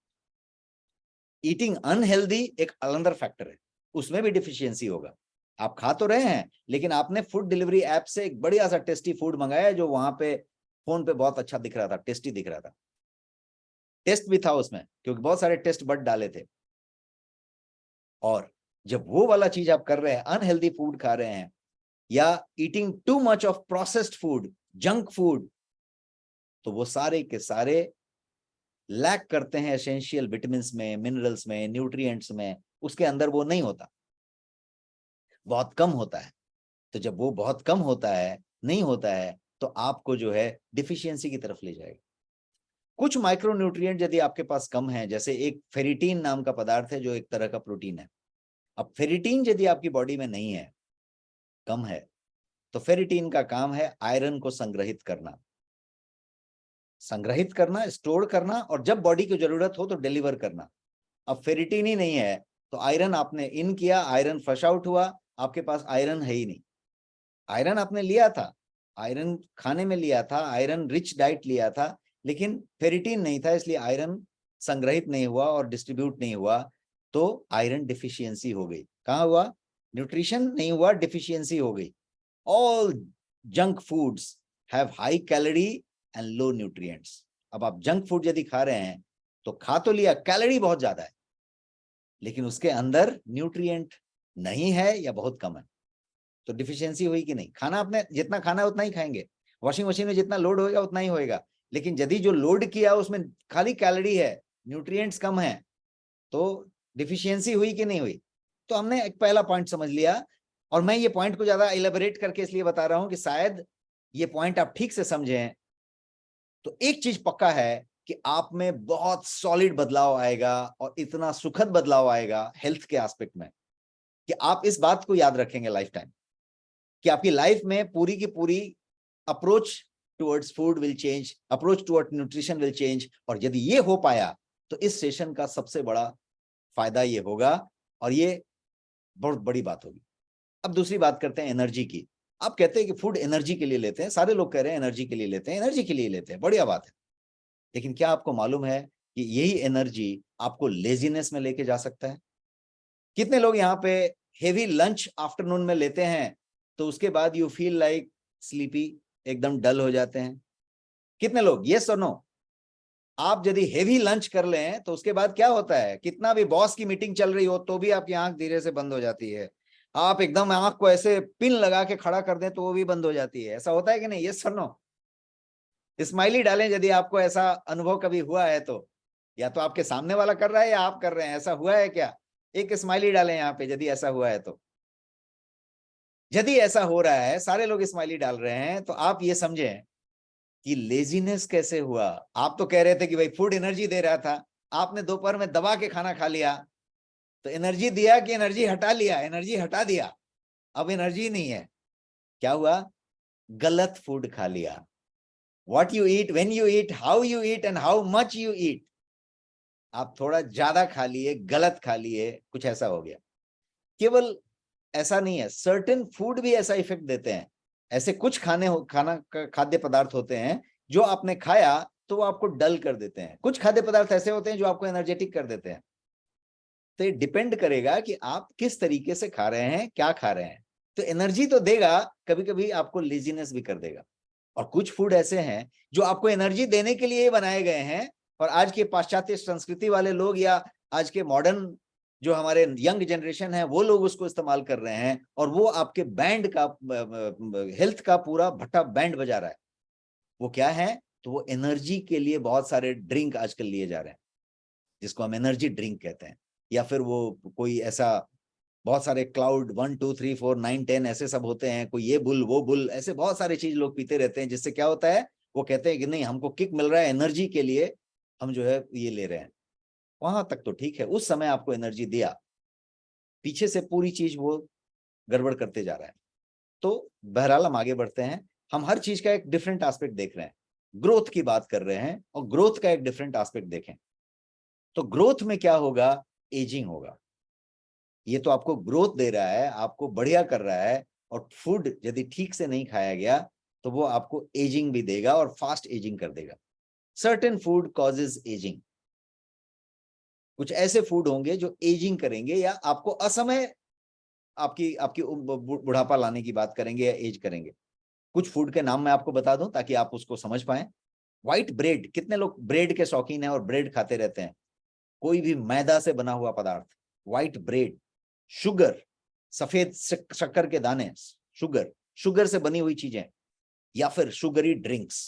ईटिंग अनहेल्दी एक अनदर फैक्टर है, उसमें भी डिफिशियंसी होगा। आप खा तो रहे हैं, लेकिन आपने फूड डिलीवरी ऐप से एक बढ़िया सा टेस्टी फूड मंगाया जो वहां पे फोन पे बहुत अच्छा दिख रहा था, टेस्टी दिख रहा था, टेस्ट भी था उसमें, क्योंकि बहुत सारे टेस्ट बट डाले थे। और जब वो वाला चीज आप कर रहे हैं, अनहेल्दी फूड खा रहे हैं या eating too much of processed food, junk food, तो वो सारे के सारे लैक करते हैं एसेंशियल विटामिन में, मिनरल्स में, न्यूट्रिएंट्स में, उसके अंदर वो नहीं होता, बहुत कम होता है। तो जब वो बहुत कम होता है, नहीं होता है, तो आपको जो है डिफिशियंसी की तरफ ले जाएगा। कुछ माइक्रोन्यूट्रिएंट यदि आपके पास कम है, जैसे एक फेरिटीन नाम का पदार्थ है जो एक तरह का प्रोटीन है। अब फेरिटीन यदि आपकी बॉडी में नहीं है, कम है, तो फेरिटीन का काम है आयरन को संग्रहित करना, स्टोर करना, और जब बॉडी की जरूरत हो तो डिलीवर करना। अब फेरिटीन ही नहीं है तो आयरन आपने इन किया, आयरन फ्लश आउट हुआ, आपके पास आयरन है ही नहीं। आयरन आपने लिया था, आयरन खाने में लिया था, आयरन रिच डाइट लिया था, लेकिन फेरिटीन नहीं था, इसलिए आयरन संग्रहित नहीं हुआ और डिस्ट्रीब्यूट नहीं हुआ, तो आयरन डिफिशियंसी हो गई। कहाँ हुआ? न्यूट्रिशन नहीं हुआ, डिफिशियंसी हो गई। All junk foods have high calorie and low nutrients. अब आप जंक फूड यदि खा रहे हैं तो खा तो लिया, कैलोरी बहुत ज्यादा है, लेकिन उसके अंदर न्यूट्रिएंट नहीं है या बहुत कम है, तो डिफिशियंसी हुई कि नहीं? खाना आपने जितना खाना है उतना ही खाएंगे, वॉशिंग मशीन में जितना लोड होगा उतना ही होएगा, लेकिन यदि जो लोड किया उसमें खाली कैलोरी है, न्यूट्रिएंट्स कम है, तो डिफिशियंसी हुई कि नहीं हुई? तो हमने एक पहला पॉइंट समझ लिया, और मैं ये पॉइंट को ज्यादा इलेबोरेट करके इसलिए बता रहा हूं कि शायद ये पॉइंट आप ठीक से समझें। तो एक चीज पक्का है कि आप में बहुत सॉलिड बदलाव आएगा, और इतना सुखद बदलाव आएगा हेल्थ के एस्पेक्ट में, कि आप इस बात को याद रखेंगे लाइफ टाइम, कि आपकी लाइफ में पूरी की पूरी approach towards food will change, approach toward nutrition will change. और यदि ये हो पाया तो इस सेशन का सबसे बड़ा फायदा ये होगा, और ये बहुत बड़ी बात होगी। अब दूसरी बात करते हैं एनर्जी की। आप कहते हैं कि फूड एनर्जी के लिए लेते हैं, सारे लोग कह रहे हैं एनर्जी के लिए लेते हैं, एनर्जी के लिए लेते हैं, बढ़िया बात है, लेकिन क्या आपको मालूम है कि यही एनर्जी आपको लेजीनेस में लेके जा सकता है? कितने लोग यहाँ पे हेवी लंच आफ्टरनून में लेते हैं तो उसके बाद यू फील लाइक स्लीपी, एकदम डल हो जाते हैं? कितने लोग? यस और नो? आप यदि हेवी लंच कर लें तो उसके बाद क्या होता है? कितना भी बॉस की मीटिंग चल रही हो तो भी आपकी आंख धीरे से बंद हो जाती है, आप एकदम आंख को ऐसे पिन लगा के खड़ा कर दें तो वो भी बंद हो जाती है। ऐसा होता है कि नहीं? यस और नो? स्माइली डालें यदि आपको ऐसा अनुभव कभी हुआ है तो, या तो आपके सामने वाला कर रहा है या आप कर रहे हैं, ऐसा हुआ है क्या? एक स्माइली डालें यहाँ पे यदि ऐसा हुआ है तो। यदि ऐसा हो रहा है, सारे लोग स्माइली डाल रहे हैं, तो आप ये समझें कि लेजीनेस कैसे हुआ। आप तो कह रहे थे कि भाई फूड एनर्जी दे रहा था, आपने दोपहर में दबा के खाना खा लिया, तो एनर्जी दिया कि एनर्जी हटा लिया? एनर्जी हटा दिया, अब एनर्जी नहीं है। क्या हुआ? गलत फूड खा लिया। What you eat, when you eat, how you eat and how much you eat, आप थोड़ा ज्यादा खा लिए, गलत खा लिए, कुछ ऐसा हो गया। केवल ऐसा नहीं है, सर्टेन फूड भी ऐसा इफेक्ट देते हैं। ऐसे कुछ खाद्य पदार्थ होते हैं जो आपने खाया तो वो आपको डल कर देते हैं, कुछ खाद्य पदार्थ ऐसे होते हैं जो आपको एनर्जेटिक कर देते हैं। तो ये डिपेंड करेगा कि आप किस तरीके से खा रहे हैं, क्या खा रहे हैं। तो एनर्जी तो देगा, कभी कभी आपको लेजीनेस भी कर देगा। और कुछ फूड ऐसे हैं जो आपको एनर्जी देने के लिए बनाए गए हैं, और आज के पाश्चात्य संस्कृति वाले लोग या आज के मॉडर्न जो हमारे यंग जनरेशन है वो लोग उसको इस्तेमाल कर रहे हैं, और वो आपके बैंड का, हेल्थ का पूरा भट्टा बैंड बजा रहा है। वो क्या है? तो वो एनर्जी के लिए बहुत सारे ड्रिंक आजकल लिए जा रहे हैं, जिसको हम एनर्जी ड्रिंक कहते हैं, या फिर वो कोई ऐसा बहुत सारे क्लाउड 1 2 3 4 9 10 ऐसे सब होते हैं, कोई ये बुल वो बुल, ऐसे बहुत सारी चीज लोग पीते रहते हैं, जिससे क्या होता है? वो कहते हैं कि नहीं, हमको किक मिल रहा है एनर्जी के लिए, हम जो है ये ले रहे हैं। वहां तक तो ठीक है, उस समय आपको एनर्जी दिया, पीछे से पूरी चीज वो गड़बड़ करते जा रहा है। तो बहरहाल हम आगे बढ़ते हैं, हम हर चीज का एक डिफरेंट एस्पेक्ट देख रहे हैं, ग्रोथ की बात कर रहे हैं, और ग्रोथ का एक डिफरेंट एस्पेक्ट देखें। तो ग्रोथ में क्या होगा? एजिंग होगा। ये तो आपको ग्रोथ दे रहा है, आपको बढ़िया कर रहा है, और फूड यदि ठीक से नहीं खाया गया तो वो आपको एजिंग भी देगा, और फास्ट एजिंग कर देगा। Certain food causes ageing. कुछ ऐसे फूड होंगे जो एजिंग करेंगे, या आपको असमय आपकी आपकी बुढ़ापा लाने की बात करेंगे या एज करेंगे। कुछ फूड के नाम मैं आपको बता दूं ताकि आप उसको समझ पाएं। व्हाइट ब्रेड, कितने लोग ब्रेड के शौकीन हैं और ब्रेड खाते रहते हैं? कोई भी मैदा से बना हुआ पदार्थ, व्हाइट ब्रेड, शुगर, सफेद शक्कर के दाने, शुगर से बनी हुई चीजें, या फिर शुगरी ड्रिंक्स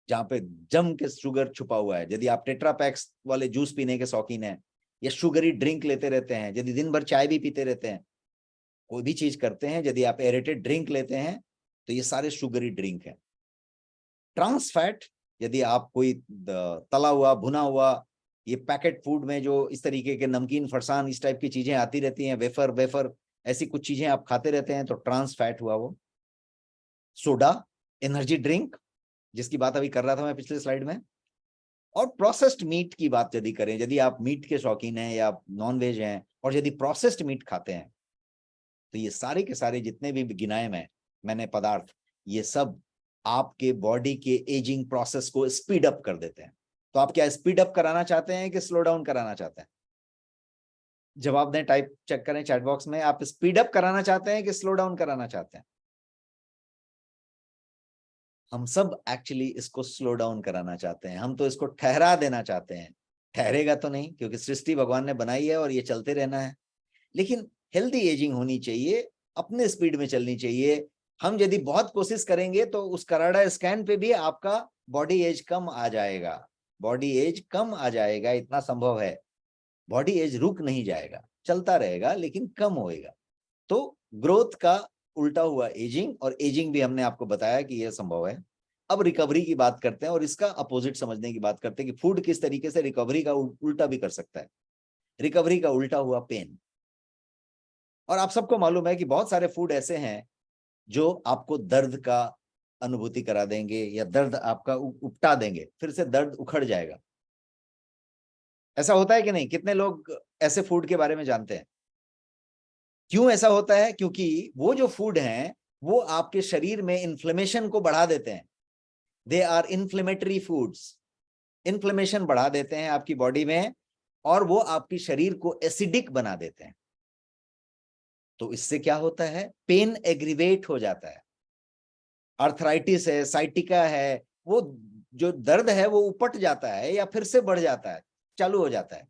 जहां पे जम के शुगर छुपा हुआ है। यदि आप टेट्रा पैक्स वाले जूस पीने के शौकीन हैं या शुगरी ड्रिंक लेते रहते हैं, यदि दिन भर चाय भी पीते रहते हैं, कोई भी चीज करते हैं, यदि आप एरेटेड ड्रिंक लेते हैं, तो ये सारे शुगरी ड्रिंक है। ट्रांस फैट, यदि आप कोई तला हुआ भुना हुआ, ये पैकेट फूड में जो इस तरीके के नमकीन, फरसान, इस टाइप की चीजें आती रहती हैं, वेफर ऐसी कुछ चीजें आप खाते रहते हैं, तो ट्रांस फैट हुआ वो। सोडा, एनर्जी ड्रिंक, जिसकी बात अभी कर रहा था मैं पिछले स्लाइड में। और प्रोसेस्ड मीट की बात यदि करें, यदि आप मीट के शौकीन हैं या नॉन वेज हैं और यदि प्रोसेस्ड मीट खाते हैं, तो ये सारे के सारे जितने भी गिनाए मैंने पदार्थ, ये सब आपके बॉडी के एजिंग प्रोसेस को स्पीड अप कर देते हैं। तो आप क्या स्पीड अप कराना चाहते हैं कि स्लो डाउन कराना चाहते हैं? जवाब दें, टाइप चेक करें चैट बॉक्स में, आप स्पीड अप कराना चाहते हैं कि स्लो डाउन कराना चाहते हैं? हम सब एक्चुअली इसको स्लो डाउन कराना चाहते हैं, हम तो इसको ठहरा देना चाहते हैं। ठहरेगा तो नहीं, क्योंकि सृष्टि भगवान ने बनाई है और ये चलते रहना है। लेकिन हेल्दी एजिंग होनी चाहिए, अपने स्पीड में चलनी चाहिए। हम यदि बहुत कोशिश करेंगे तो उस कराडा स्कैन पे भी आपका बॉडी एज कम आ जाएगा, बॉडी एज कम आ जाएगा, इतना संभव है। बॉडी एज रुक नहीं जाएगा, चलता रहेगा, लेकिन कम होएगा। तो ग्रोथ का उल्टा हुआ एजिंग, और एजिंग भी हमने आपको बताया कि यह संभव है। अब रिकवरी की बात करते हैं और इसका अपोजिट समझने की बात करते हैं कि फूड किस तरीके से रिकवरी का उल्टा भी कर सकता है। रिकवरी का उल्टा हुआ पेन। और आप सबको मालूम है कि बहुत सारे फूड ऐसे हैं जो आपको दर्द का अनुभूति करा देंगे या दर्द आपका उपटा देंगे, फिर से दर्द उखड़ जाएगा। ऐसा होता है कि नहीं? कितने लोग ऐसे फूड के बारे में जानते हैं? क्यों ऐसा होता है? क्योंकि वो जो फूड हैं वो आपके शरीर में इन्फ्लेमेशन को बढ़ा देते हैं। They are inflammatory foods, inflammation बढ़ा देते हैं आपकी बॉडी में, और वो आपकी शरीर को एसिडिक बना देते हैं। तो इससे क्या होता है? पेन एग्रीवेट हो जाता है। आर्थराइटिस है, साइटिका है, वो जो दर्द है वो उपट जाता है या फिर से बढ़ जाता है, चालू हो जाता है।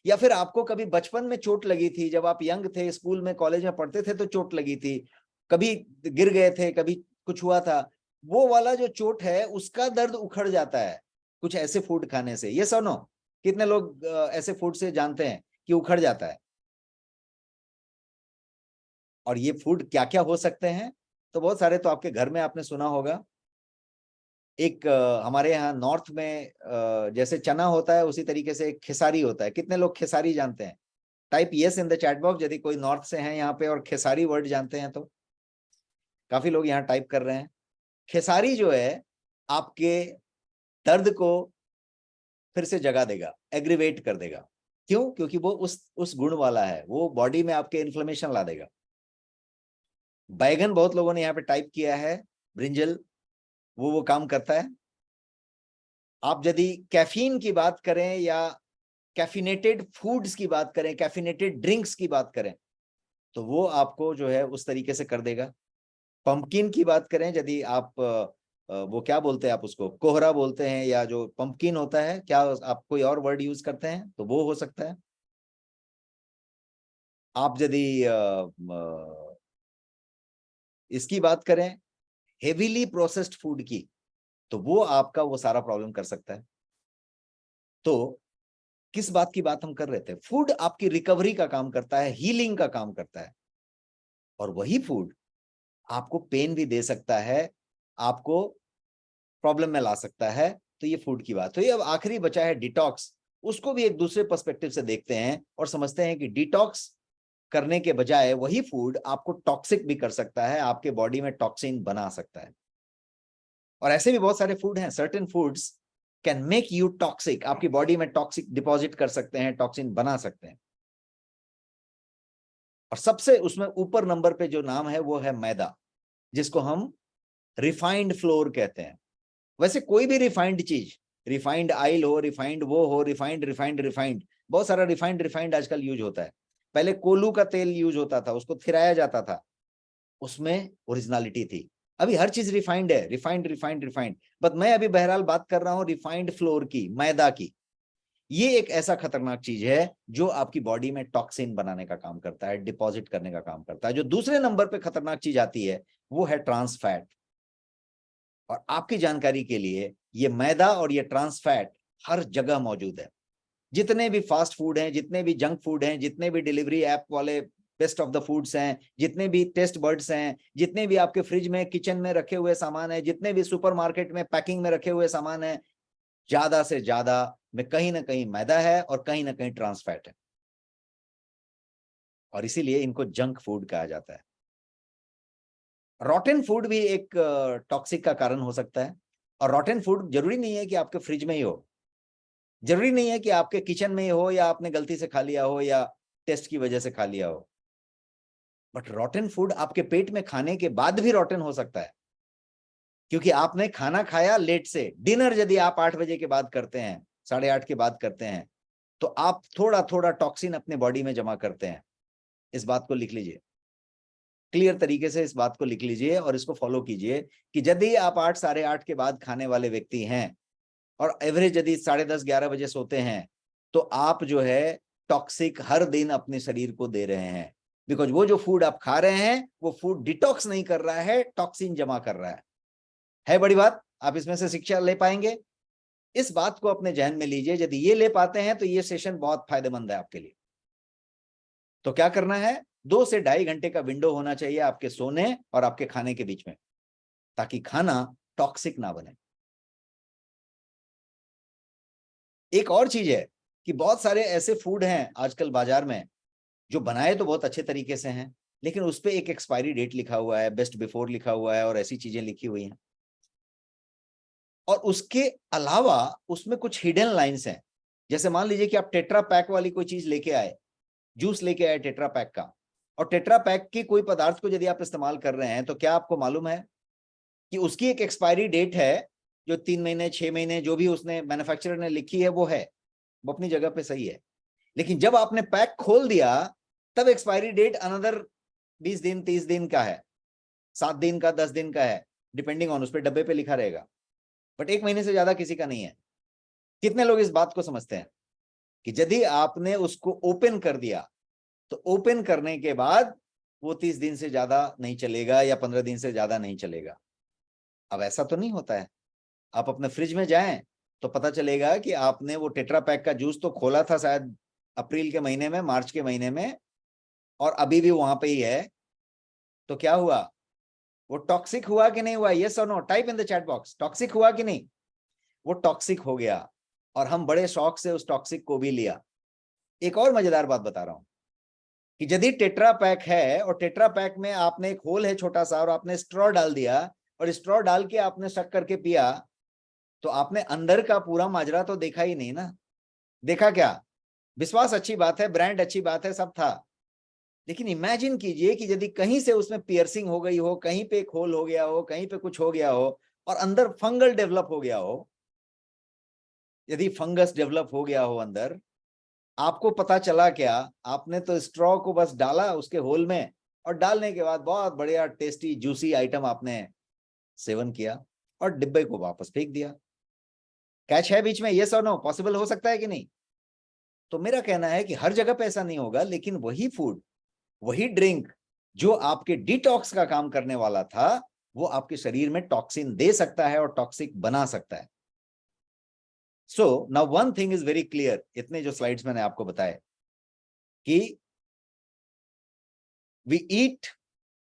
या फिर आपको कभी बचपन में चोट लगी थी, जब आप यंग थे, स्कूल में कॉलेज में पढ़ते थे तो चोट लगी थी, कभी गिर गए थे, कभी कुछ हुआ था, वो वाला जो चोट है उसका दर्द उखड़ जाता है कुछ ऐसे फूड खाने से। ये सुनो, कितने लोग ऐसे फूड से जानते हैं कि उखड़ जाता है? और ये फूड क्या क्या हो सकते हैं? तो बहुत सारे तो आपके घर में आपने सुना होगा। एक हमारे यहाँ नॉर्थ में जैसे चना होता है उसी तरीके से एक खेसारी होता है। कितने लोग खेसारी जानते हैं? Type yes in the chat box यदि कोई नॉर्थ से हैं यहाँ पे और खेसारी वर्ड जानते हैं तो। काफी लोग यहाँ टाइप कर रहे हैं। खेसारी जो है आपके दर्द को फिर से जगा देगा, एग्रीवेट कर देगा। क्यों? क्योंकि वो उस गुण वाला है, वो बॉडी में आपके इन्फ्लेमेशन ला देगा। बैगन बहुत लोगों ने यहाँ पे टाइप किया है, ब्रिंजल, वो काम करता है। आप यदि कैफीन की बात करें या कैफिनेटेड फूड्स की बात करें, कैफिनेटेड ड्रिंक्स की बात करें, तो वो आपको जो है उस तरीके से कर देगा। पंपकिन की बात करें, यदि आप वो क्या बोलते हैं, आप उसको कोहरा बोलते हैं, या जो पंपकिन होता है, क्या आप कोई और वर्ड यूज करते हैं तो वो हो सकता है। आप यदि इसकी बात करें हेवीली प्रोसेस्ड फूड की, तो वो आपका वो सारा प्रॉब्लम कर सकता है। तो किस बात की बात हम कर रहे थे? फूड आपकी रिकवरी का काम करता है, हीलिंग का काम करता है, और वही फूड आपको पेन भी दे सकता है, आपको प्रॉब्लम में ला सकता है। तो ये फूड की बात हुई। अब आखिरी बचा है डिटॉक्स। उसको भी एक दूसरे पर्सपेक्टिव से देखते हैं और समझते हैं कि डिटॉक्स करने के बजाय वही फूड आपको टॉक्सिक भी कर सकता है, आपके बॉडी में टॉक्सिन बना सकता है। और ऐसे भी बहुत सारे फूड हैं, certain foods can make you toxic, आपकी बॉडी में टॉक्सिक डिपॉजिट कर सकते हैं, टॉक्सिन बना सकते हैं। और सबसे उसमें ऊपर नंबर पे जो नाम है वो है मैदा, जिसको हम रिफाइंड फ्लोर कहते हैं। वैसे कोई भी रिफाइंड चीज, रिफाइंड ऑयल हो, रिफाइंड वो हो, रिफाइंड, बहुत सारा रिफाइंड आजकल यूज होता है। पहले कोलू का तेल यूज होता था, उसको थिराया जाता था, उसमें ओरिजिनलिटी थी। अभी हर चीज रिफाइंड है, रिफाइंड, बट मैं अभी बहरहाल बात कर रहा हूं रिफाइंड फ्लोर की, मैदा की। ये एक ऐसा खतरनाक चीज है जो आपकी बॉडी में टॉक्सिन बनाने का काम करता है, डिपॉजिट करने का काम करता है। जो दूसरे नंबर पे खतरनाक चीज आती है वो है ट्रांस फैट। और आपकी जानकारी के लिए ये मैदा और ये ट्रांस फैट हर जगह मौजूद है। जितने भी फास्ट फूड हैं, जितने भी जंक फूड हैं, जितने भी डिलीवरी ऐप वाले बेस्ट ऑफ द फूड्स हैं, जितने भी टेस्ट बर्ड्स हैं, जितने भी आपके फ्रिज में किचन में रखे हुए सामान है, जितने भी सुपरमार्केट में पैकिंग में रखे हुए सामान है, ज्यादा से ज्यादा में कहीं ना कहीं मैदा है और कहीं ना कहीं ट्रांस फैट है। और इसीलिए इनको जंक फूड कहा जाता है। रॉटेन फूड भी एक टॉक्सिक का कारण हो सकता है। और रॉटेन फूड जरूरी नहीं है कि आपके फ्रिज में ही हो, जरूरी नहीं है कि आपके किचन में ही हो, या आपने गलती से खा लिया हो, या टेस्ट की वजह से खा लिया हो। बट रॉटेन फूड आपके पेट में खाने के बाद भी रॉटेन हो सकता है, क्योंकि आपने खाना खाया लेट से। डिनर यदि आप 8 बजे के बाद करते हैं, 8:30 के बाद करते हैं, तो आप थोड़ा थोड़ा टॉक्सिन अपने बॉडी में जमा करते हैं। इस बात को लिख लीजिए, क्लियर तरीके से इस बात को लिख लीजिए और इसको फॉलो कीजिए कि यदि आप 8, 8:30 के बाद खाने वाले व्यक्ति हैं और एवरेज यदि 10:30, 11 बजे सोते हैं, तो आप जो है टॉक्सिक हर दिन अपने शरीर को दे रहे हैं। बिकॉज वो जो फूड आप खा रहे हैं वो फूड डिटॉक्स नहीं कर रहा है, टॉक्सिन जमा कर रहा है बड़ी बात। आप इसमें से शिक्षा ले पाएंगे, इस बात को अपने जहन में लीजिए। यदि ये ले पाते हैं तो ये सेशन बहुत फायदेमंद है आपके लिए। तो क्या करना है, 2 से 2.5 घंटे का विंडो होना चाहिए आपके सोने और आपके खाने के बीच में, ताकि खाना टॉक्सिक ना बने। एक और चीज है कि बहुत सारे ऐसे फूड हैं आजकल बाजार में जो बनाए तो बहुत अच्छे तरीके से हैं, लेकिन उस पे एक एक्सपायरी डेट लिखा हुआ है, बेस्ट बिफोर लिखा हुआ है, और ऐसी चीजें लिखी हुई हैं। और उसके अलावा उसमें कुछ हिडन लाइंस हैं। जैसे मान लीजिए कि आप टेट्रा पैक वाली कोई चीज लेके आए, जूस लेके आए टेट्रा पैक का, और टेट्रा पैक की कोई पदार्थ को यदि आप इस्तेमाल कर रहे हैं, तो क्या आपको मालूम है कि उसकी एक एक्सपायरी डेट है जो 3 महीने, 6 महीने, जो भी उसने मैन्युफैक्चरर ने लिखी है वो है, वो अपनी जगह पे सही है। लेकिन जब आपने पैक खोल दिया तब एक्सपायरी डेट अनदर 20 दिन, 30 दिन का है, 7 दिन का, 10 दिन का है, डिपेंडिंग ऑन, उस पर डब्बे पे लिखा रहेगा। बट 1 महीने से ज्यादा किसी का नहीं है। कितने लोग इस बात को समझते हैं कि यदि आपने उसको ओपन कर दिया तो ओपन करने के बाद वो 30 दिन से ज्यादा नहीं चलेगा या 15 दिन से ज्यादा नहीं चलेगा। अब ऐसा तो नहीं होता है। आप अपने फ्रिज में जाएं तो पता चलेगा कि आपने वो टेट्रा पैक का जूस तो खोला था शायद अप्रैल के महीने में, मार्च के महीने में, और अभी भी वहां पे ही है। तो क्या हुआ, वो टॉक्सिक हुआ कि नहीं हुआ? यस और no, type in the chat box, toxic हुआ कि नहीं? वो टॉक्सिक हो गया, और हम बड़े शौक से उस टॉक्सिक को भी लिया। एक और मजेदार बात बता रहा हूं कि यदि टेट्रा पैक है और टेट्रा पैक में आपने एक होल है छोटा सा, और आपने स्ट्रॉ डाल दिया और स्ट्रॉ डाल के आपने शक करके पिया, तो आपने अंदर का पूरा माजरा तो देखा ही नहीं ना। देखा क्या? विश्वास अच्छी बात है, ब्रांड अच्छी बात है, सब था, लेकिन इमेजिन कीजिए कि यदि कहीं से उसमें पियर्सिंग हो गई हो, कहीं पे एक होल हो गया हो, कहीं पे कुछ हो गया हो, और अंदर फंगल डेवलप हो गया हो। यदि फंगस डेवलप हो गया हो अंदर, आपको पता चला क्या? आपने तो स्ट्रॉ को बस डाला उसके होल में, और डालने के बाद बहुत बढ़िया टेस्टी जूसी आइटम आपने सेवन किया और डिब्बे को वापस फेंक दिया। कैच है बीच में? यस और नो, पॉसिबल हो सकता है कि नहीं? तो मेरा कहना है कि हर जगह पे ऐसा नहीं होगा, लेकिन वही फूड, वही ड्रिंक जो आपके डिटॉक्स का काम करने वाला था, वो आपके शरीर में टॉक्सिन दे सकता है और टॉक्सिक बना सकता है। So now one thing is very clear, इतने जो स्लाइड्स मैंने आपको बताए कि वी ईट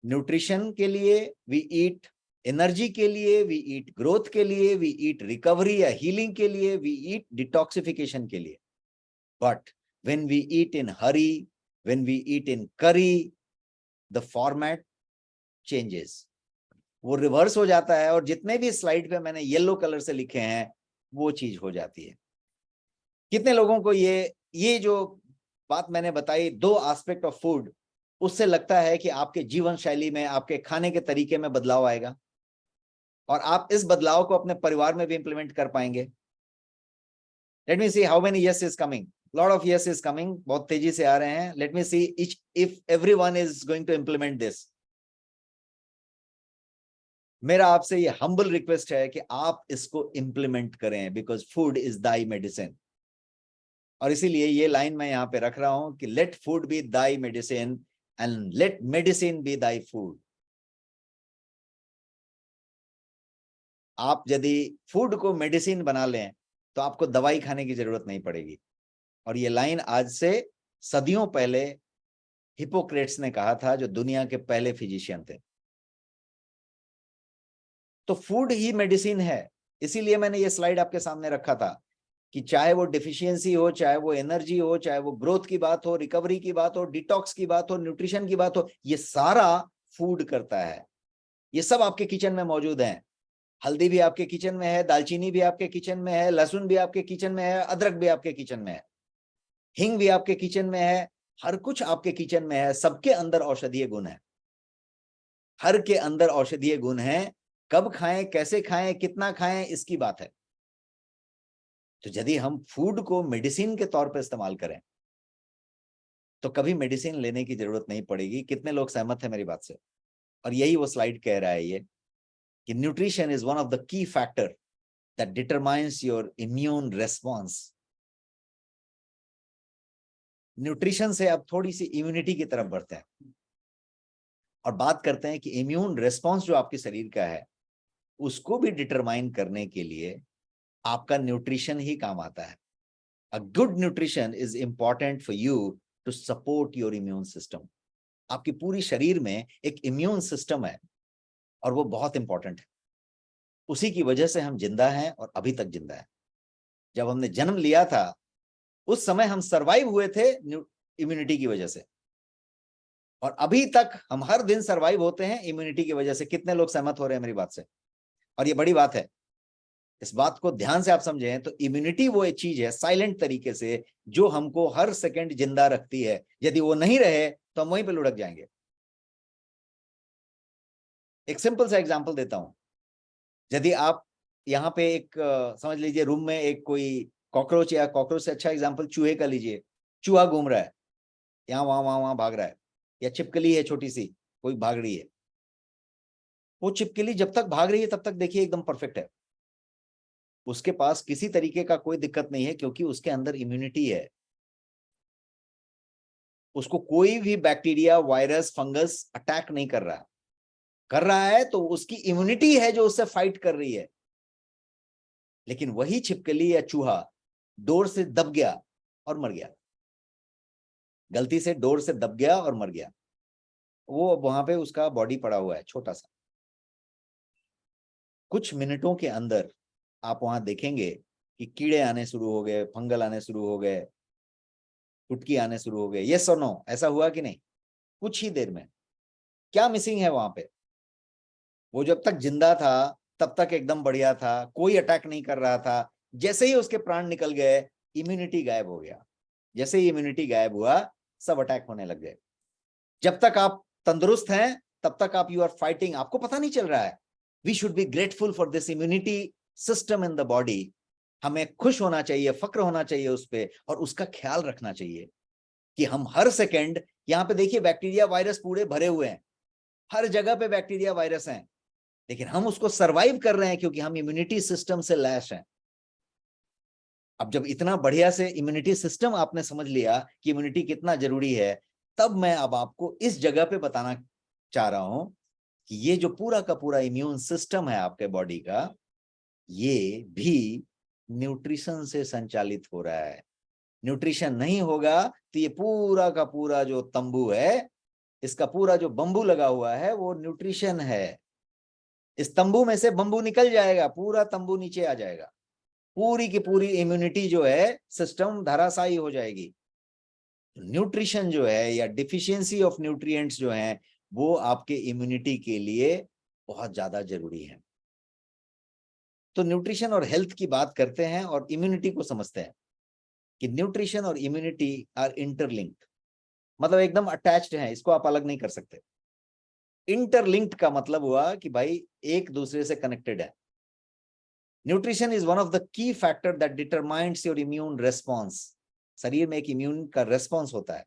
न्यूट्रिशन के लिए, वी ईट एनर्जी के लिए, वी ईट ग्रोथ के लिए, वी ईट रिकवरी या हीलिंग के लिए, वी ईट डिटॉक्सिफिकेशन के लिए। But when we eat in hurry, when we eat in curry, the format changes, वो रिवर्स हो जाता है, और जितने भी स्लाइड पे मैंने येलो कलर से लिखे हैं वो चीज हो जाती है। कितने लोगों को ये जो बात मैंने बताई, 2 एस्पेक्ट ऑफ फूड, उससे लगता है कि आपके जीवन शैली में, आपके खाने के तरीके में बदलाव आएगा, और आप इस बदलाव को अपने परिवार में भी इंप्लीमेंट कर पाएंगे? Let me see how many yes is coming. Lot of yes is coming, बहुत तेजी से आ रहे हैं। Let me see if everyone is going to implement this. मेरा आपसे ये हम्बल रिक्वेस्ट है कि आप इसको इंप्लीमेंट करें, because food is thy medicine. और इसीलिए ये लाइन मैं यहाँ पे रख रहा हूं कि let food be thy medicine and let medicine be thy food. आप यदि फूड को मेडिसिन बना लें तो आपको दवाई खाने की जरूरत नहीं पड़ेगी। और ये लाइन आज से सदियों पहले हिपोक्रेट्स ने कहा था, जो दुनिया के पहले फिजिशियन थे। तो फूड ही मेडिसिन है। इसीलिए मैंने ये स्लाइड आपके सामने रखा था कि चाहे वो डिफिशियंसी हो, चाहे वो एनर्जी हो, चाहे वो ग्रोथ की बात हो, रिकवरी की बात हो, डिटॉक्स की बात हो, न्यूट्रिशन की बात हो, ये सारा फूड करता है। ये सब आपके किचन में मौजूद है। हल्दी भी आपके किचन में है, दालचीनी भी आपके किचन में है, लहसुन भी आपके किचन में है, अदरक भी आपके किचन में है, हिंग भी आपके किचन में है। हर कुछ आपके किचन में है। सबके अंदर औषधीय गुण है। हर के अंदर औषधीय गुण है। कब खाएं, कैसे खाएं, कितना खाएं, इसकी बात है। तो यदि हम फूड को मेडिसिन के तौर पर इस्तेमाल करें तो कभी मेडिसिन लेने की जरूरत नहीं पड़ेगी। कितने लोग सहमत हैं मेरी बात से? और यही वो स्लाइड कह रहा है ये, कि nutrition is one of the key factor that determines your immune response। Nutrition से अब थोड़ी सी इम्यूनिटी की तरफ बढ़ते हैं और बात करते हैं कि इम्यून रिस्पॉन्स जो आपके शरीर का है उसको भी डिटरमाइन करने के लिए आपका न्यूट्रिशन ही काम आता है। A good nutrition is important for you to support your immune system. आपकी पूरी शरीर में एक इम्यून सिस्टम है और वो बहुत इंपॉर्टेंट है। उसी की वजह से हम जिंदा हैं और अभी तक जिंदा है। जब हमने जन्म लिया था उस समय हम सरवाइव हुए थे इम्यूनिटी की वजह से, और अभी तक हम हर दिन सरवाइव होते हैं इम्यूनिटी की वजह से। कितने लोग सहमत हो रहे हैं मेरी बात से? और ये बड़ी बात है, इस बात को ध्यान से आप समझें तो इम्यूनिटी वो एक चीज है साइलेंट तरीके से जो हमको हर सेकंड जिंदा रखती है। यदि वो नहीं रहे तो हम वहीं पे लुढ़क जाएंगे। एक सिंपल सा एग्जांपल देता हूं। यदि आप यहाँ पे एक समझ लीजिए रूम में एक कोई कॉकरोच, या कॉकरोच से अच्छा एग्जांपल चूहे का लीजिए। चूहा घूम रहा है, यहाँ वहां भाग रहा है, या छिपकली है छोटी सी, कोई भाग रही है। वो छिपकली जब तक भाग रही है तब तक देखिए एकदम परफेक्ट है। उसके पास किसी तरीके का कोई दिक्कत नहीं है क्योंकि उसके अंदर इम्यूनिटी है। उसको कोई भी बैक्टीरिया, वायरस, फंगस अटैक नहीं कर रहा। कर रहा है तो उसकी इम्यूनिटी है जो उससे फाइट कर रही है। लेकिन वही छिपकली या चूहा डोर से दब गया और मर गया। गलती से डोर से दब गया और मर गया। वो वहां पे उसका बॉडी पड़ा हुआ है छोटा सा। कुछ मिनटों के अंदर आप वहां देखेंगे कि कीड़े आने शुरू हो गए, फंगल आने शुरू हो गए, फुटकी आने शुरू हो गए। यस और नो, ऐसा हुआ कि नहीं? कुछ ही देर में। क्या मिसिंग है वहां पे? वो जब तक जिंदा था तब तक एकदम बढ़िया था, कोई अटैक नहीं कर रहा था। जैसे ही उसके प्राण निकल गए इम्यूनिटी गायब हो गया। जैसे ही इम्यूनिटी गायब हुआ सब अटैक होने लग गए। जब तक आप तंदुरुस्त हैं तब तक आप यू आर फाइटिंग, आपको पता नहीं चल रहा है। We should be grateful for this immunity system in the body. हमें खुश होना चाहिए, फक्र होना चाहिए उस पर, और उसका ख्याल रखना चाहिए कि हम हर सेकंड, यहाँ पे देखिए बैक्टीरिया वायरस पूरे भरे हुए हैं, हर जगह पे बैक्टीरिया वायरस हैं, लेकिन हम उसको सरवाइव कर रहे हैं क्योंकि हम इम्यूनिटी सिस्टम से लैस हैं। अब जब इतना बढ़िया से इम्यूनिटी सिस्टम आपने समझ लिया कि इम्यूनिटी कितना जरूरी है, तब मैं अब आपको इस जगह पे बताना चाह रहा हूं कि ये जो पूरा का पूरा इम्यून सिस्टम है आपके बॉडी का, ये भी न्यूट्रिशन से संचालित हो रहा है। न्यूट्रिशन नहीं होगा तो ये पूरा का पूरा जो तंबू है, इसका पूरा जो बंबू लगा हुआ है वो न्यूट्रिशन है। इस तंबू में से बंबू निकल जाएगा, पूरा तंबू नीचे आ जाएगा, पूरी की पूरी इम्यूनिटी जो है सिस्टम धराशायी हो जाएगी। न्यूट्रिशन जो है या डिफिशियंसी ऑफ न्यूट्रिएंट्स जो है वो आपके इम्यूनिटी के लिए बहुत ज्यादा जरूरी है। तो न्यूट्रिशन और हेल्थ की बात करते हैं और इम्यूनिटी को समझते हैं कि न्यूट्रिशन और इम्यूनिटी आर इंटरलिंक्ड, मतलब एकदम अटैच्ड है, इसको आप अलग नहीं कर सकते। इंटरलिंक्ड का मतलब हुआ कि भाई एक दूसरे से कनेक्टेड है। Nutrition is one of the key factor that determines your immune response. शरीर में एक इम्यून का रेस्पॉन्स होता है,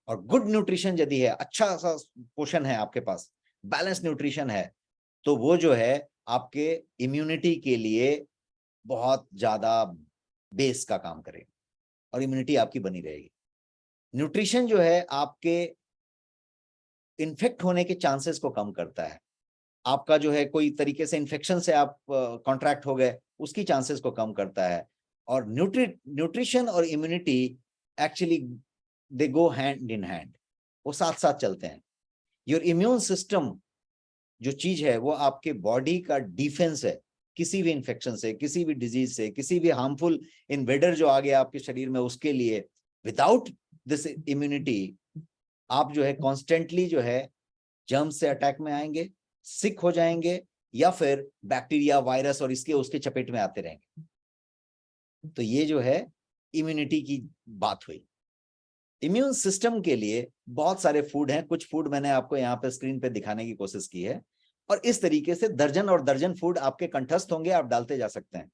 और गुड न्यूट्रिशन यदि है, अच्छा सा पोषण है आपके पास, बैलेंस न्यूट्रिशन है, तो वो जो है आपके इम्यूनिटी के लिए बहुत ज्यादा बेस का काम करेगा और इम्यूनिटी आपकी बनी रहेगी। न्यूट्रिशन जो है आपके इन्फेक्ट होने के चांसेस को कम करता है। आपका जो है कोई तरीके से इन्फेक्शन से आप कॉन्ट्रैक्ट हो गए उसकी चांसेस को कम करता है। और न्यूट्रिशन और immunity actually they go hand in hand, वो साथ साथ चलते हैं। योर इम्यून सिस्टम जो चीज है वो आपके बॉडी का डिफेंस है किसी भी इन्फेक्शन से, किसी भी डिजीज से, किसी भी हार्मफुल इन्वेडर जो आ गया आपके शरीर में उसके लिए। विदाउट दिस इम्यूनिटी आप जो है कॉन्स्टेंटली जो है जर्म्स से अटैक में आएंगे, सिक हो जाएंगे, या फिर बैक्टीरिया, वायरस और इसके उसके चपेट में आते रहेंगे। तो ये जो है इम्यूनिटी की बात हुई। इम्यून सिस्टम के लिए बहुत सारे फूड हैं, कुछ फूड मैंने आपको यहाँ पे स्क्रीन पे दिखाने की कोशिश की है, और इस तरीके से दर्जन और दर्जन फूड आपके कंठस्थ होंगे, आप डालते जा सकते हैं।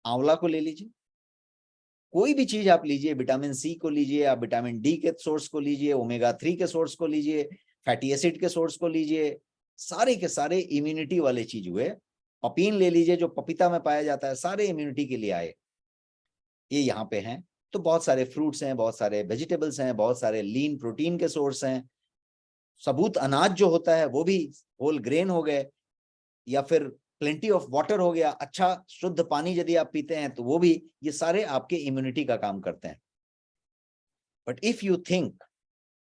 आंवला को ले लीजिए, कोई भी चीज आप लीजिए, विटामिन सी को लीजिए, आप विटामिन डी के सोर्स को लीजिए, ओमेगा 3 के सोर्स को लीजिए, फैटी एसिड के सोर्स को लीजिए, सारे के सारे इम्यूनिटी वाले चीज हुए। पपीन ले लीजिए जो पपीता में पाया जाता है, सारे इम्यूनिटी के लिए आए, ये यहाँ पे हैं। तो बहुत सारे फ्रूट्स हैं, बहुत सारे वेजिटेबल्स हैं, बहुत सारे लीन प्रोटीन के सोर्स हैं। सबूत अनाज जो होता है वो भी होल ग्रेन हो गए, या फिर प्लेंटी ऑफ वाटर हो गया, अच्छा शुद्ध पानी यदि आप पीते हैं तो वो भी, ये सारे आपके इम्यूनिटी का काम करते हैं। बट इफ यू थिंक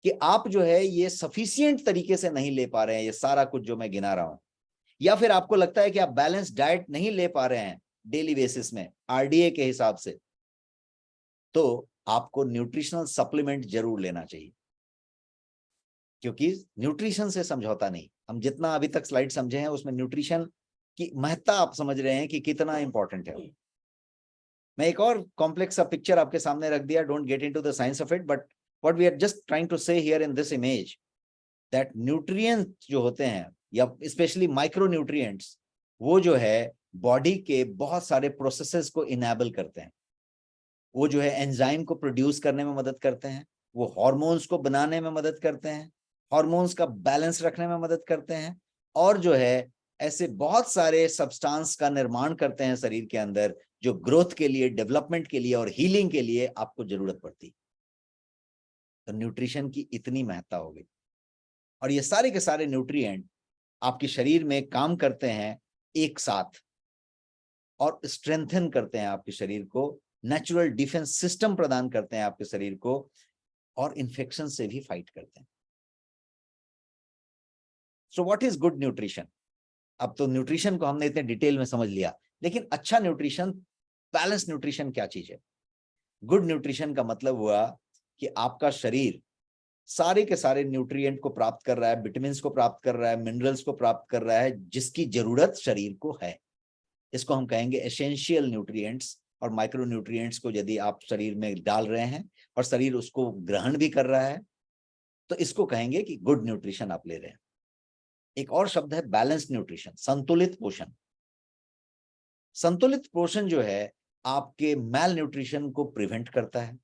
कि आप जो है ये सफिशिएंट तरीके से नहीं ले पा रहे हैं ये सारा कुछ जो मैं गिना रहा हूं, या फिर आपको लगता है कि आप बैलेंस डाइट नहीं ले पा रहे हैं डेली बेसिस में आरडीए के हिसाब से, तो आपको न्यूट्रिशनल सप्लीमेंट जरूर लेना चाहिए। क्योंकि न्यूट्रिशन से समझौता नहीं, हम जितना अभी तक स्लाइड समझे हैं उसमें न्यूट्रिशन की महत्ता आप समझ रहे हैं कि कितना इंपॉर्टेंट है। मैं एक और कॉम्प्लेक्स सा पिक्चर आपके सामने रख दिया, don't get into the science of it, but what we are just trying to say here in this image that nutrients जो होते हैं, या स्पेशली माइक्रो न्यूट्रिएंट्स, वो जो है बॉडी के बहुत सारे प्रोसेसेस को इनेबल करते हैं। वो जो है एंजाइम को प्रोड्यूस करने में मदद करते हैं, वो हार्मोन्स को बनाने में मदद करते हैं, हार्मोन्स का बैलेंस रखने में मदद करते हैं, और जो है ऐसे बहुत सारे सब्सटेंस का निर्माण करते हैं शरीर के अंदर जो ग्रोथ के लिए, डेवलपमेंट के लिए और हीलिंग के लिए आपको जरूरत पड़ती। तो न्यूट्रिशन की इतनी महत्ता हो गई, और ये सारे के सारे न्यूट्रिएंट आपके शरीर में काम करते हैं एक साथ और स्ट्रेंथन करते हैं आपके शरीर को, नेचुरल डिफेंस सिस्टम प्रदान करते हैं आपके शरीर को, और इन्फेक्शन से भी फाइट करते हैं। So what is good nutrition? अब तो न्यूट्रिशन को हमने इतने डिटेल में समझ लिया, लेकिन अच्छा न्यूट्रिशन, बैलेंस न्यूट्रिशन क्या चीज है? गुड न्यूट्रिशन का मतलब हुआ कि आपका शरीर सारे के सारे न्यूट्रिएंट को प्राप्त कर रहा है, विटामिन को प्राप्त कर रहा है, मिनरल्स को प्राप्त कर रहा है जिसकी जरूरत शरीर को है। इसको हम कहेंगे एसेंशियल न्यूट्रिएंट्स। और माइक्रो न्यूट्रिएंट्स को यदि आप शरीर में डाल रहे हैं और शरीर उसको ग्रहण भी कर रहा है, तो इसको कहेंगे कि गुड न्यूट्रिशन आप ले रहे हैं। एक और शब्द है बैलेंस्ड न्यूट्रिशन, संतुलित पोषण। संतुलित पोषण जो है आपके मैल न्यूट्रिशन को प्रिवेंट करता है,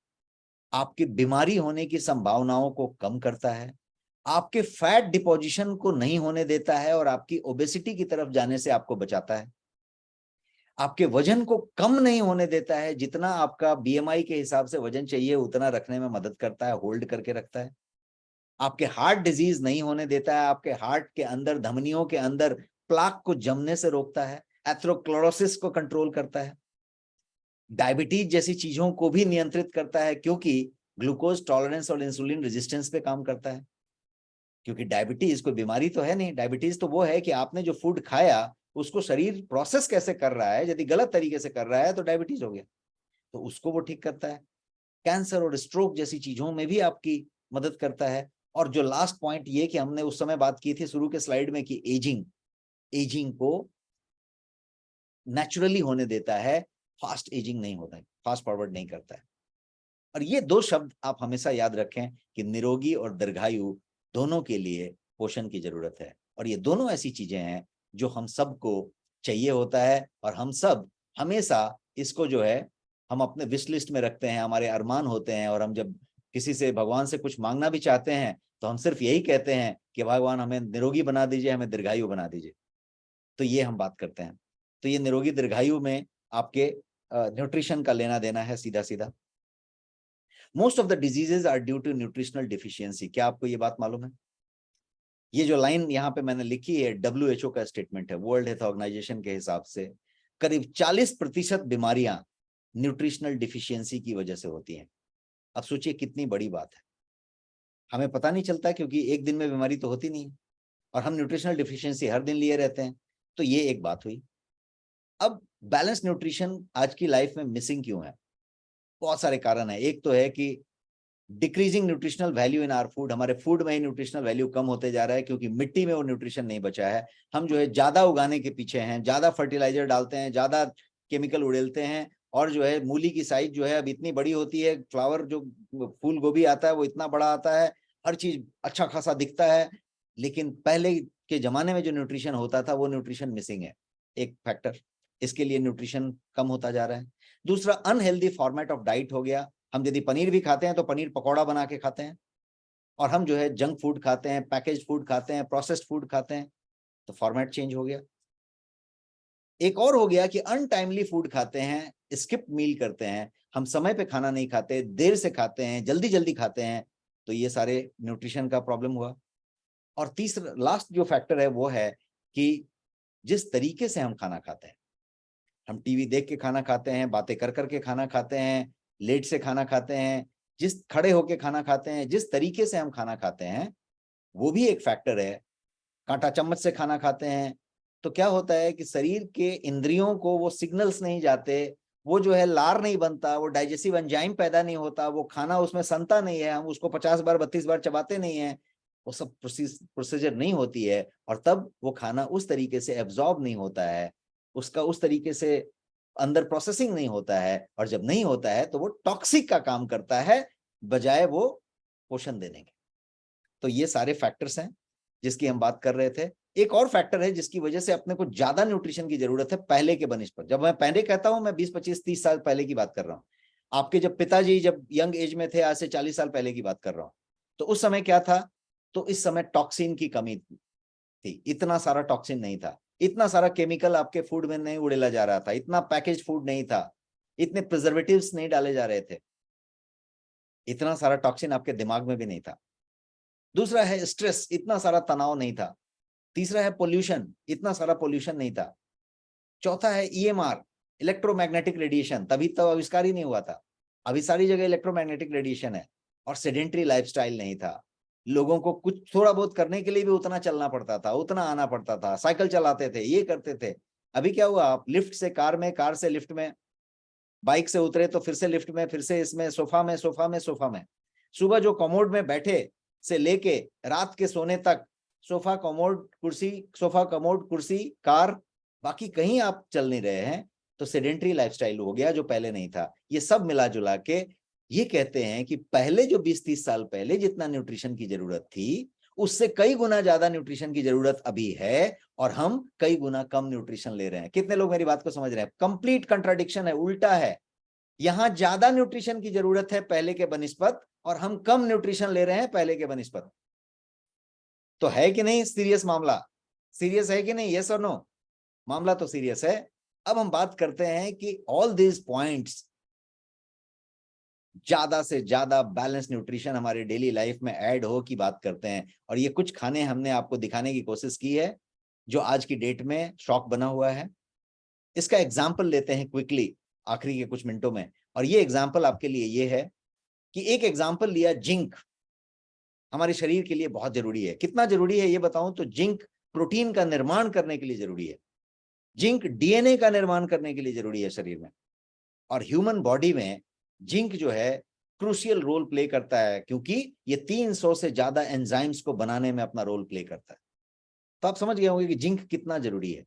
आपकी बीमारी होने की संभावनाओं को कम करता है, आपके फैट डिपोजिशन को नहीं होने देता है और आपकी ओबेसिटी की तरफ जाने से आपको बचाता है, आपके वजन को कम नहीं होने देता है, जितना आपका बीएमआई के हिसाब से वजन चाहिए उतना रखने में मदद करता है, होल्ड करके रखता है, आपके हार्ट डिजीज नहीं होने देता है, आपके हार्ट के अंदर, धमनियों के अंदर प्लाक को जमने से रोकता है, एथेरोस्क्लेरोसिस को कंट्रोल करता है, डायबिटीज जैसी चीजों को भी नियंत्रित करता है, क्योंकि ग्लूकोज टॉलरेंस और इंसुलिन रेजिस्टेंस पे काम करता है। क्योंकि डायबिटीज कोई बीमारी तो है नहीं, डायबिटीज तो वो है कि आपने जो फूड खाया उसको शरीर प्रोसेस कैसे कर रहा है, यदि गलत तरीके से कर रहा है तो डायबिटीज हो गया, तो उसको वो ठीक करता है। कैंसर और स्ट्रोक जैसी चीजों में भी आपकी मदद करता है। और जो लास्ट पॉइंट ये कि हमने उस समय बात की थी शुरू के स्लाइड में कि एजिंग को नेचुरली होने देता है, फास्ट एजिंग नहीं होता है, फास्ट फॉरवर्ड नहीं करता है। और ये दो शब्द आप हमेशा याद रखें कि निरोगी और दीर्घायु दोनों के लिए पोषण की जरूरत है, और ये दोनों ऐसी चीजें हैं जो हम सबको चाहिए होता है, और हम सब हमेशा इसको जो है हम अपने विश लिस्ट में रखते हैं, हमारे अरमान होते हैं, और हम जब किसी से, भगवान से कुछ मांगना भी चाहते हैं तो हम सिर्फ यही कहते हैं कि भगवान हमें निरोगी बना दीजिए, हमें दीर्घायु बना दीजिए। तो ये हम बात करते हैं। तो ये निरोगी दीर्घायु में आपके न्यूट्रिशन का लेना देना है सीधा सीधा। Most of the diseases are due to nutritional deficiency. क्या आपको ये बात मालूम है? ये जो लाइन यहाँ पे मैंने लिखी है WHO का स्टेटमेंट है, वर्ल्ड हेल्थ ऑर्गेनाइजेशन के हिसाब से करीब 40% बीमारियां न्यूट्रिशनल डिफिशियंसी की वजह से होती हैं। अब सोचिए कितनी बड़ी बात है, हमें पता नहीं चलता क्योंकि एक दिन में बीमारी तो होती नहीं है और हम न्यूट्रिशनल डिफिशियंसी हर दिन लिए रहते हैं। तो ये एक बात हुई। अब बैलेंस न्यूट्रिशन आज की लाइफ में मिसिंग क्यों है? बहुत सारे कारण है। एक तो है कि decreasing nutritional value in our food, हमारे फूड में ही न्यूट्रिशनल वैल्यू कम होते जा रहा है क्योंकि मिट्टी में वो न्यूट्रिशन नहीं बचा है। हम जो है ज्यादा उगाने के पीछे हैं, ज्यादा फर्टिलाइजर डालते हैं, ज्यादा केमिकल उड़ेलते हैं और जो है मूली की साइज जो है अब इतनी बड़ी होती है, फ्लावर जो फूल गोभी आता है वो इतना बड़ा आता है, हर चीज अच्छा खासा दिखता है, लेकिन पहले के जमाने में जो न्यूट्रिशन होता था वो न्यूट्रिशन मिसिंग है। एक फैक्टर इसके लिए न्यूट्रिशन कम होता जा रहा है। दूसरा अनहेल्दी फॉर्मेट ऑफ डाइट हो गया। हम यदि पनीर भी खाते हैं तो पनीर पकौड़ा बना के खाते हैं और हम जो है जंक फूड खाते हैं, पैकेज फूड खाते हैं, प्रोसेस्ड फूड खाते हैं, तो फॉर्मेट चेंज हो गया। एक और हो गया कि अनटाइमली फूड खाते हैं, स्किप मील करते हैं, हम समय पे खाना नहीं खाते, देर से खाते हैं, जल्दी जल्दी खाते हैं, तो ये सारे न्यूट्रिशन का प्रॉब्लम हुआ। और तीसरा लास्ट जो फैक्टर है वो है कि जिस तरीके से हम खाना खाते हैं, हम टीवी देख के खाना खाते हैं, बातें कर करके खाना खाते हैं, लेट से खाना खाते हैं, जिस खड़े होके खाना खाते हैं, जिस तरीके से हम खाना खाते हैं वो भी एक फैक्टर है। कांटा चम्मच से खाना खाते हैं तो क्या होता है कि शरीर के इंद्रियों को वो सिग्नल्स नहीं जाते, वो जो है लार नहीं बनता, वो डाइजेस्टिव एंजाइम पैदा नहीं होता, वो खाना उसमें संता नहीं है, हम उसको 50 बार 32 बार चबाते नहीं है, वो सब प्रोसीजर नहीं होती है और तब वो खाना उस तरीके से एब्जॉर्ब नहीं होता है, उसका उस तरीके से अंदर प्रोसेसिंग नहीं होता है, और जब नहीं होता है तो वो टॉक्सिक का काम करता है बजाय वो पोषण देने के। तो ये सारे फैक्टर्स हैं जिसकी हम बात कर रहे थे। एक और फैक्टर है जिसकी वजह से अपने को ज्यादा न्यूट्रिशन की जरूरत है पहले के बनिस्पत। जब मैं पहले कहता हूं मैं 20 25 30 साल पहले की बात कर रहा हूं। आपके जब पिताजी जब यंग एज में थे, आज से 40 साल पहले की बात कर रहा हूं, तो उस समय क्या था? तो इस समय टॉक्सिन की कमी थी, इतना सारा टॉक्सिन नहीं था, इतना सारा केमिकल आपके फूड में नहीं उड़ेला जा रहा था, इतना पैकेज फूड नहीं था, इतने प्रिजर्वेटिव्स नहीं डाले जा रहे थे, इतना सारा टॉक्सिन आपके दिमाग में भी नहीं था। दूसरा है स्ट्रेस, इतना सारा तनाव नहीं था। तीसरा है पोल्यूशन, इतना सारा पोल्यूशन नहीं था। चौथा है EMR, इलेक्ट्रोमैग्नेटिक रेडिएशन, तभी तो आविष्कार ही नहीं हुआ था, अभी सारी जगह इलेक्ट्रोमैग्नेटिक रेडिएशन है। और सेडेंटरी लाइफस्टाइल नहीं था, लोगों को कुछ थोड़ा बहुत करने के लिए भी उतना चलना पड़ता था, उतना आना पड़ता था, साइकिल चलाते थे, ये करते थे। अभी क्या हुआ, आप लिफ्ट से कार में, कार से लिफ्ट में, बाइक से उतरे तो फिर से लिफ्ट में, फिर से इसमें, सोफा में, सोफा में, सोफा में। सुबह जो कमोड में बैठे से लेके रात के सोने तक सोफा कमोड कुर्सी, सोफा कमोड कुर्सी कार, बाकी कहीं आप चल नहीं रहे हैं, तो सेडेंटरी लाइफस्टाइल हो गया जो पहले नहीं था। ये सब मिला जुला के ये कहते हैं कि पहले जो 20-30 साल पहले जितना न्यूट्रिशन की जरूरत थी उससे कई गुना ज्यादा न्यूट्रिशन की जरूरत अभी है और हम कई गुना कम न्यूट्रिशन ले रहे हैं। कितने लोग मेरी बात को समझ रहे हैं? कंप्लीट कंट्राडिक्शन है, उल्टा है। यहां ज्यादा न्यूट्रिशन की जरूरत है पहले के बनिस्पत और हम कम न्यूट्रिशन ले रहे हैं पहले के बनिस्पत। तो है कि नहीं सीरियस मामला? सीरियस है कि नहीं? यस और नो? मामला तो सीरियस है। अब हम बात करते हैं कि ऑल दीज पॉइंट्स, ज्यादा से ज्यादा बैलेंस न्यूट्रिशन हमारे डेली लाइफ में ऐड हो की बात करते हैं। और ये कुछ खाने हमने आपको दिखाने की कोशिश की है जो आज की डेट में शौक बना हुआ है। इसका एग्जाम्पल लेते हैं क्विकली आखिरी के कुछ मिनटों में। और ये एग्जाम्पल आपके लिए ये है कि एक एग्जाम्पल लिया, जिंक हमारे शरीर के लिए बहुत जरूरी है। कितना जरूरी है ये बताऊं तो जिंक प्रोटीन का निर्माण करने के लिए जरूरी है, जिंक DNA का निर्माण करने के लिए जरूरी है शरीर में। और ह्यूमन बॉडी में जिंक जो है क्रूशियल रोल प्ले करता है क्योंकि ये 300 से ज्यादा एंजाइम्स को बनाने में अपना रोल प्ले करता है। तो आप समझ गए होंगे कि जिंक कितना जरूरी है।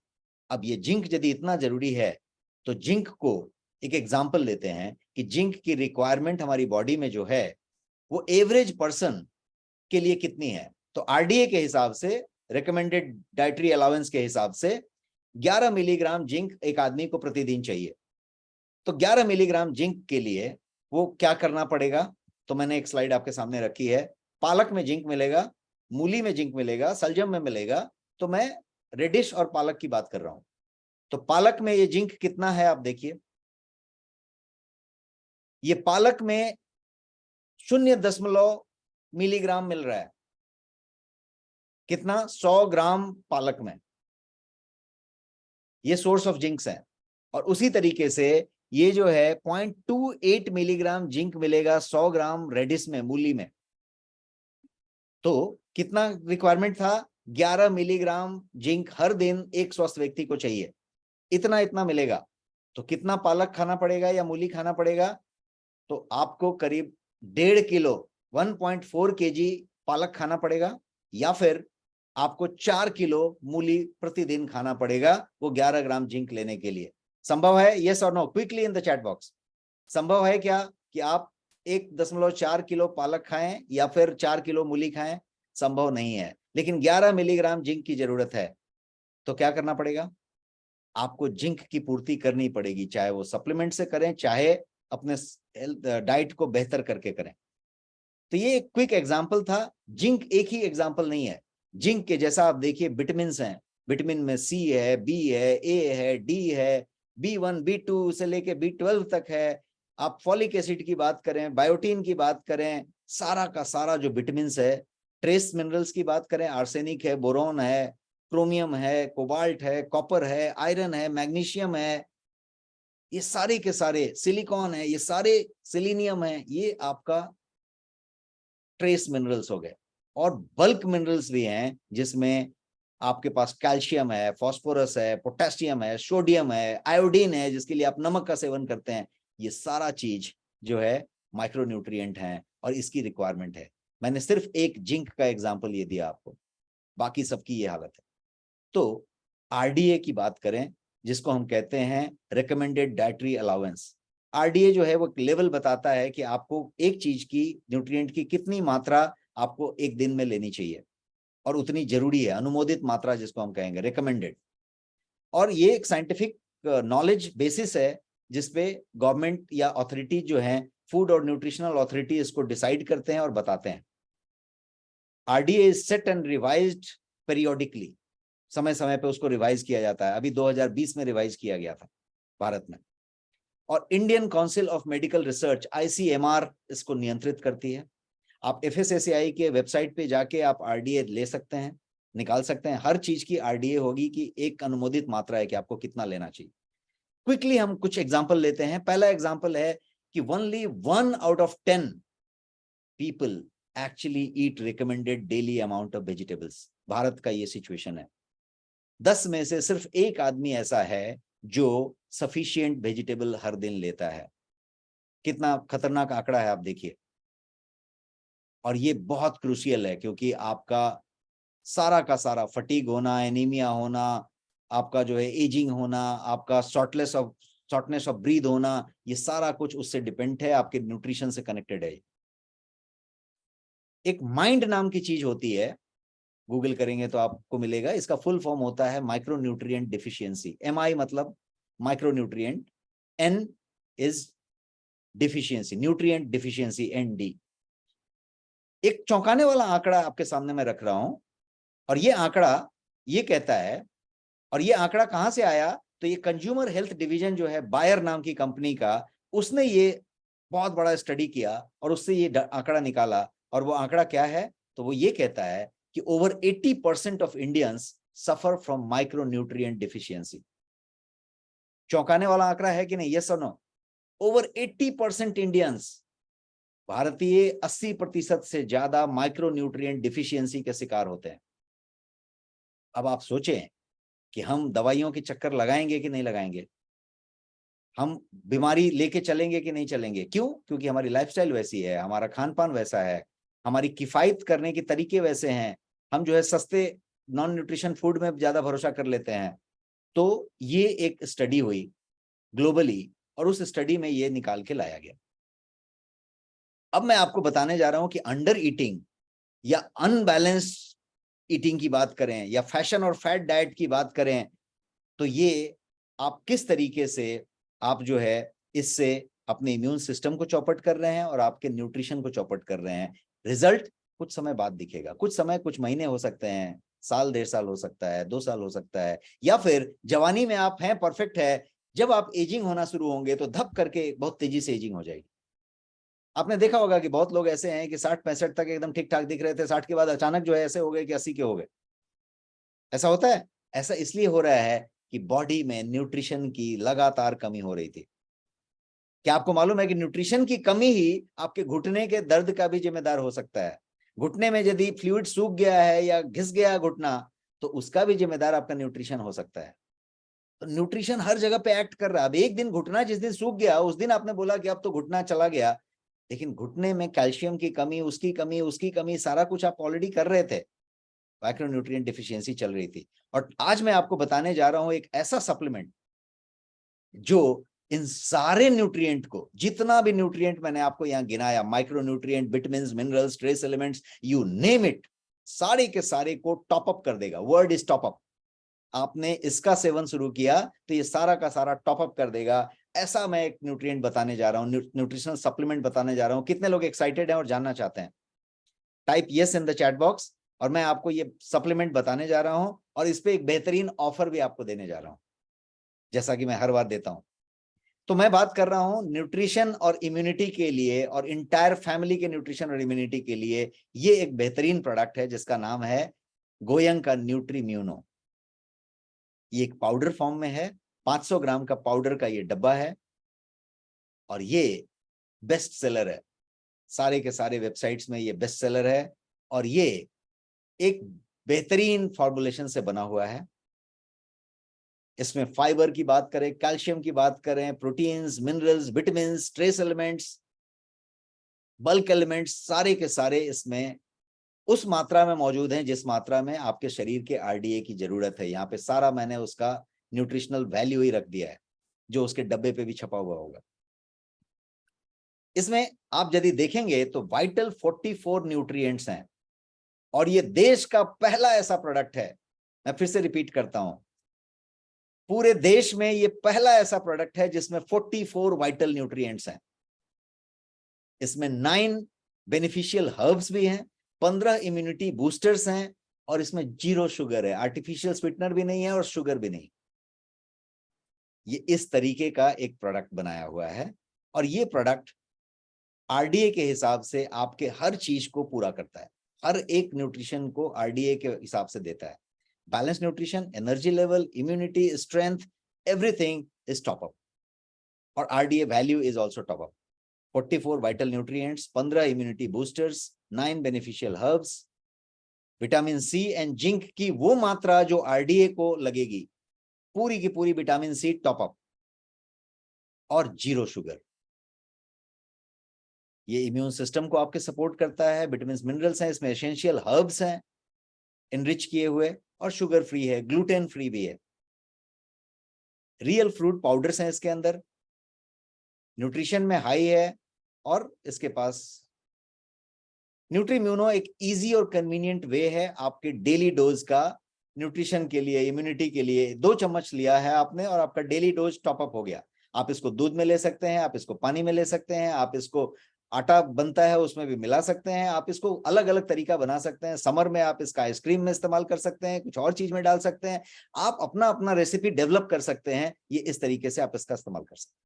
अब ये जिंक यदि इतना जरूरी है तो जिंक को एक एग्जांपल लेते हैं कि जिंक की रिक्वायरमेंट हमारी बॉडी में जो है वो एवरेज पर्सन के लिए कितनी है। तो RDA के हिसाब से, रिकमेंडेड डाइटरी अलाउंस के हिसाब से 11 मिलीग्राम जिंक एक आदमी को प्रतिदिन चाहिए। तो 11 मिलीग्राम जिंक के लिए वो क्या करना पड़ेगा? तो मैंने एक स्लाइड आपके सामने रखी है। पालक में जिंक मिलेगा, मूली में जिंक मिलेगा, सलजम में मिलेगा। तो मैं रेडिश और पालक की बात कर रहा हूं। तो पालक में ये जिंक कितना है आप देखिए, ये पालक में 0.0 मिलीग्राम मिल रहा है। कितना? 100 ग्राम पालक में ये सोर्स ऑफ जिंक्स है। और उसी तरीके से ये जो है 0.28 मिलीग्राम जिंक मिलेगा 100 ग्राम रेडिश में, मूली में। तो कितना रिक्वायरमेंट था? 11 मिलीग्राम जिंक हर दिन एक स्वस्थ व्यक्ति को चाहिए। इतना मिलेगा। तो कितना पालक खाना पड़ेगा या मूली खाना पड़ेगा? तो आपको करीब 1.5 किलो 1.4 केजी पालक खाना पड़ेगा, या फिर आपको 4 किलो मूली प्रतिदिन खाना पड़ेगा वो 11 ग्राम जिंक लेने के लिए। संभव है? यस और no, quickly in the chat box. संभव है क्या कि आप 1.4 किलो पालक खाएं या फिर 4 किलो मूली खाएं? संभव नहीं है, लेकिन 11 मिलीग्राम जिंक की जरूरत है। तो क्या करना पड़ेगा? आपको जिंक की पूर्ति करनी पड़ेगी, चाहे वो सप्लीमेंट से करें, चाहे अपने डाइट को बेहतर करके करें। तो ये एक क्विक एग्जांपल था। जिंक एक ही एग्जांपल नहीं है। जिंक के जैसा आप देखिए विटामिन हैं, विटामिन में सी है, बी है, ए है, डी है, B1 B2 से लेके B12 तक है। आप फॉलिक एसिड की बात करें, बायोटीन की बात करें, सारा का सारा जो विटामिन है। ट्रेस मिनरल्स की बात करें, आर्सेनिक है, बोरॉन है, क्रोमियम है, कोबाल्ट है, कॉपर है, आयरन है, मैग्नीशियम है, ये सारे के सारे, सिलिकॉन है, ये सारे, सिलीनियम है, ये आपका ट्रेस मिनरल्स हो गए। और बल्क मिनरल्स भी हैं जिसमें आपके पास कैल्शियम है, फास्फोरस है, पोटेशियम है, सोडियम है, आयोडीन है जिसके लिए आप नमक का सेवन करते हैं। ये सारा चीज जो है माइक्रोन्यूट्रिएंट है और इसकी रिक्वायरमेंट है। मैंने सिर्फ एक जिंक का एग्जांपल ये दिया आपको, बाकी सबकी ये हालत है। तो आरडीए की बात करें, जिसको हम कहते हैं रिकमेंडेड डाइटरी अलाउंस। आरडीए जो है वो लेवल बताता है कि आपको एक चीज की, न्यूट्रिएंट की कितनी मात्रा आपको एक दिन में लेनी चाहिए, और उतनी जरूरी है, अनुमोदित मात्रा जिसको हम कहेंगे रिकमेंडेड। और ये एक साइंटिफिक नॉलेज बेसिस है जिसपे गवर्नमेंट या अथॉरिटी जो है, फूड और न्यूट्रिशनल अथॉरिटी, इसको डिसाइड करते हैं और बताते हैं। RDA is set and revised periodically, समय समय पे उसको रिवाइज किया जाता है। अभी 2020 में रिवाइज किया गया था भारत में। और Indian council of medical research ICMR इसको नियंत्रित करती है। आप FSSAI के वेबसाइट पे जाके आप आरडीए ले सकते हैं, निकाल सकते हैं। हर चीज की आरडीए होगी कि एक अनुमोदित मात्रा है कि आपको कितना लेना चाहिए। क्विकली हम कुछ एग्जांपल लेते हैं। पहला एग्जांपल है कि only 1 out of 10 people actually eat recommended daily amount of vegetables. Bharat का ये सिचुएशन है। 10 में से सिर्फ एक आदमी ऐसा है जो सफिशिएंट वेजिटेबल हर दिन लेता है। कितना खतरनाक आंकड़ा है आप देखिए। और ये बहुत क्रूशियल है, क्योंकि आपका सारा का सारा फटीग होना, एनीमिया होना, आपका जो है एजिंग होना, आपका शॉर्टनेस ऑफ ब्रीथ होना, ये सारा कुछ उससे डिपेंड है, आपके न्यूट्रिशन से कनेक्टेड है। एक माइंड नाम की चीज होती है, गूगल करेंगे तो आपको मिलेगा। इसका फुल फॉर्म होता है माइक्रोन्यूट्रिएंट डिफिशियंसी। MI मतलब micronutrient, N is deficiency, nutrient deficiency, ND। एक चौंकाने वाला आंकड़ा आपके सामने मैं रख रहा हूं, और ये आंकड़ा ये कहता है, और ये आंकड़ा कहां से आया? तो ये कंज्यूमर हेल्थ डिवीजन जो है, बायर नाम की कंपनी का, उसने ये बहुत बड़ा स्टडी किया और उससे ये आंकड़ा निकाला। और वो आंकड़ा क्या है? तो वो ये कहता है कि over 80% of Indians suffer from micronutrient deficiency. चौंकाने वाला आंकड़ा है कि नहीं? यस और नो? ओवर 80% इंडियंस, भारतीय 80% से ज्यादा माइक्रोन्यूट्रिएंट डिफिशियंसी के शिकार होते हैं। अब आप सोचें कि हम दवाइयों के चक्कर लगाएंगे कि नहीं लगाएंगे, हम बीमारी लेके चलेंगे कि नहीं चलेंगे। क्यों? क्योंकि हमारी लाइफस्टाइल वैसी है, हमारा खान पान वैसा है, हमारी किफायत करने के तरीके वैसे हैं। हम जो है सस्ते नॉन न्यूट्रिशन फूड में ज्यादा भरोसा कर लेते हैं। तो ये एक स्टडी हुई ग्लोबली, और उस स्टडी में ये निकाल के लाया गया। अब मैं आपको बताने जा रहा हूं कि अंडर ईटिंग या अनबैलेंस्ड ईटिंग की बात करें, या फैशन और फैट डाइट की बात करें, तो ये आप किस तरीके से आप जो है इससे अपने इम्यून सिस्टम को चौपट कर रहे हैं और आपके न्यूट्रिशन को चौपट कर रहे हैं। रिजल्ट कुछ समय बाद दिखेगा, कुछ समय, कुछ महीने हो सकते हैं, साल, 1.5 साल हो सकता है, 2 साल हो सकता है, या फिर जवानी में आप हैं, परफेक्ट है, जब आप एजिंग होना शुरू होंगे तो धप करके बहुत तेजी से एजिंग हो जाएगी। आपने देखा होगा कि बहुत लोग ऐसे हैं कि 60-65 तक एकदम ठीक ठाक दिख रहे थे, 60 के बाद अचानक जो है ऐसे हो गए कि 80 के हो गए। ऐसा होता है। ऐसा इसलिए हो रहा है कि बॉडी में न्यूट्रिशन की लगातार कमी हो रही थी। क्या आपको मालूम है कि न्यूट्रिशन की कमी ही आपके घुटने के दर्द का भी जिम्मेदार हो सकता है? घुटने में यदि फ्लूइड सूख गया है या घिस गया घुटना, तो उसका भी जिम्मेदार आपका न्यूट्रिशन हो सकता है। तो न्यूट्रिशन हर जगह पे एक्ट कर रहा है। अब एक दिन घुटना जिस दिन सूख गया, उस दिन आपने बोला कि अब तो घुटना चला गया, लेकिन घुटने में कैल्शियम की कमी, उसकी कमी, सारा कुछ आप ऑलरेडी कर रहे थे। माइक्रोन्यूट्रिएंट डिफिशियंसी चल रही थी। और आज मैं आपको बताने जा रहा हूं एक ऐसा सप्लीमेंट जो इन सारे न्यूट्रिएंट को, जितना भी न्यूट्रिएंट मैंने आपको यहां गिनाया, micro nutrient, vitamins, minerals, trace elements, you name it, सारे के सारे को टॉप अप कर देगा। Word is top up. आपने इसका सेवन शुरू किया तो ये सारा का सारा टॉप अप कर देगा। ऐसा मैं एक न्यूट्रिएंट बताने जा रहा हूं, न्यूट्रिशनल सप्लीमेंट बताने जा रहा हूं। कितने लोग एक्साइटेड हैं और जानना चाहते हैं? Type yes in the chat box. और मैं आपको ये सप्लीमेंट बताने जा रहा हूं और इस पे एक बेहतरीन ऑफर भी आपको देने जा रहा हूं, जैसा कि मैं हर बार देता हूं। तो मैं बात कर रहा हूं न्यूट्रिशन और इम्यूनिटी के लिए, और इंटायर फैमिली के न्यूट्रिशन और इम्यूनिटी के लिए ये एक बेहतरीन प्रोडक्ट है जिसका नाम है गोयंग का न्यूट्रीम्यूनो। ये एक पाउडर फॉर्म में है, 500 ग्राम का पाउडर का ये डब्बा है, और ये बेस्ट सेलर है। सारे के सारे वेबसाइट्स में ये बेस्ट सेलर है, और ये एक बेहतरीन फॉर्मुलेशन से बना हुआ है। इसमें फाइबर की बात करें, कैल्शियम की बात करें, proteins, minerals, vitamins, trace elements, bulk elements, सारे के सारे इसमें उस मात्रा में मौजूद हैं जिस मात्रा में आपके शरीर के आरडीए की जरूरत है। यहाँ पे सारा मैंने उसका न्यूट्रिशनल वैल्यू ही रख दिया है, जो उसके डब्बे पे भी छपा हुआ होगा। इसमें आप यदि देखेंगे तो वाइटल 44 न्यूट्रिएंट्स हैं, और ये देश का पहला ऐसा प्रोडक्ट है, मैं फिर से रिपीट करता हूं, पूरे देश में ये पहला ऐसा प्रोडक्ट है जिसमें 44 वाइटल न्यूट्रिएंट्स हैं। इसमें 9 बेनिफिशियल हर्ब्स भी हैं, 15 इम्यूनिटी बूस्टर्स हैं, और इसमें 0 शुगर है, आर्टिफिशियल स्वीटनर भी नहीं है और शुगर भी नहीं। ये इस तरीके का एक प्रोडक्ट बनाया हुआ है, और ये प्रोडक्ट आरडीए के हिसाब से आपके हर चीज को पूरा करता है, हर एक न्यूट्रिशन को आरडीए के हिसाब से देता है। Balance nutrition, energy level, immunity, strength, everything is top up, और RDA value is also top up. 44 vital nutrients, 15 immunity boosters, 9 beneficial herbs, vitamin C and zinc की वो मात्रा जो आरडीए को लगेगी, पूरी की पूरी विटामिन सी टॉप अप, और 0 शुगर। ये इम्यून सिस्टम को आपके सपोर्ट करता है। विटामिन मिनरल्स हैं इसमें, एसेंशियल हर्ब्स हैं एनरिच किए हुए, और शुगर फ्री है, ग्लूटेन फ्री भी है। रियल फ्रूट पाउडर्स हैं इसके अंदर, न्यूट्रिशन में हाई है, और इसके पास न्यूट्रीम्यूनो एक इजी और कन्वीनियंट वे है आपके डेली डोज का न्यूट्रिशन के लिए, इम्यूनिटी के लिए। 2 चम्मच लिया है आपने और आपका डेली डोज टॉप अप हो गया। आप इसको दूध में ले सकते हैं, आप इसको पानी में ले सकते हैं, आप इसको आटा बनता है उसमें भी मिला सकते हैं, आप इसको अलग अलग तरीका बना सकते हैं। समर में आप इसका आइसक्रीम में इस्तेमाल कर सकते हैं, कुछ और चीज में डाल सकते हैं, आप अपना अपना रेसिपी डेवलप कर सकते हैं। ये इस तरीके से आप इसका इस्तेमाल कर सकते हैं,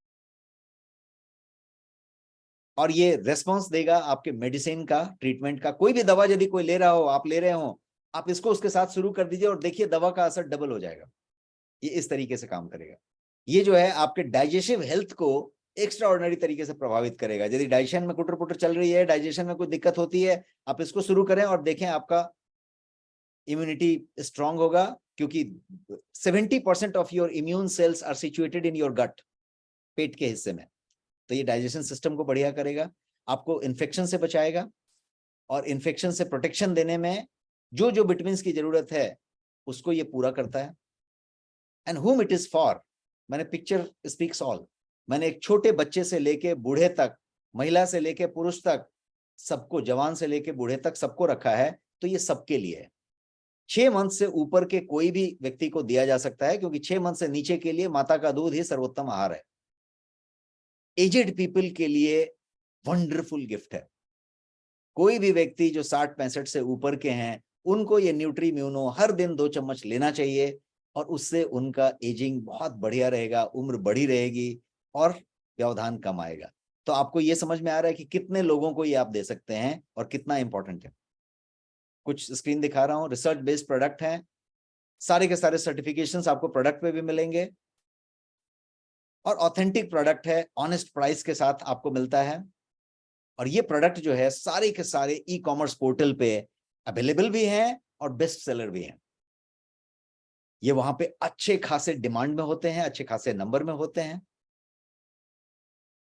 और ये रेस्पॉन्स देगा आपके मेडिसिन का, ट्रीटमेंट का। कोई भी दवा यदि कोई ले रहा हो, आप ले रहे हो, आप इसको उसके साथ शुरू कर दीजिए और देखिए दवा का असर डबल हो जाएगा। ये इस तरीके से काम करेगा। ये जो है आपके डाइजेस्टिव हेल्थ को एक्स्ट्रा ऑर्डिनरी तरीके से प्रभावित करेगा। यदि डाइजेशन में कुटर पुटर चल रही है, डाइजेशन में कोई दिक्कत होती है, आप इसको शुरू करें और देखें आपका इम्यूनिटी स्ट्रांग होगा, क्योंकि 70% of your immune cells are situated in your gut, पेट के हिस्से में। तो ये डाइजेशन सिस्टम को बढ़िया करेगा, आपको इन्फेक्शन से बचाएगा, और इन्फेक्शन से प्रोटेक्शन देने में जो जो विटामिन की जरूरत है उसको ये पूरा करता है। And whom it is for, मैंने पिक्चर स्पीक्स ऑल। मैंने एक छोटे बच्चे से लेके बूढ़े तक, महिला से लेके पुरुष तक, सबको, जवान से लेके बूढ़े तक सबको रखा है। तो ये सबके लिए है। 6 मंथ से ऊपर के कोई भी व्यक्ति को दिया जा सकता है, क्योंकि 6 मंथ से नीचे के लिए माता का दूध ही सर्वोत्तम आहार है। एजेड पीपल के लिए वंडरफुल गिफ्ट है। कोई भी व्यक्ति जो 60-65 से ऊपर के हैं, उनको ये न्यूट्रीम्यूनो हर दिन 2 चम्मच लेना चाहिए और उससे उनका एजिंग बहुत बढ़िया रहेगा, उम्र बढ़ी रहेगी और व्यवधान कम आएगा। तो आपको ये समझ में आ रहा है कि कितने लोगों को ये आप दे सकते हैं और कितना इंपॉर्टेंट है। कुछ स्क्रीन दिखा रहा हूं, रिसर्च बेस्ड प्रोडक्ट है, सारे के सारे सर्टिफिकेशंस आपको प्रोडक्ट पे भी मिलेंगे और ऑथेंटिक प्रोडक्ट है, ऑनेस्ट प्राइस के साथ आपको मिलता है। और ये प्रोडक्ट जो है सारे के सारे ई कॉमर्स पोर्टल पे अवेलेबल भी हैं और बेस्ट सेलर भी हैं। ये वहां पे अच्छे खासे डिमांड में होते हैं, अच्छे खासे नंबर में होते हैं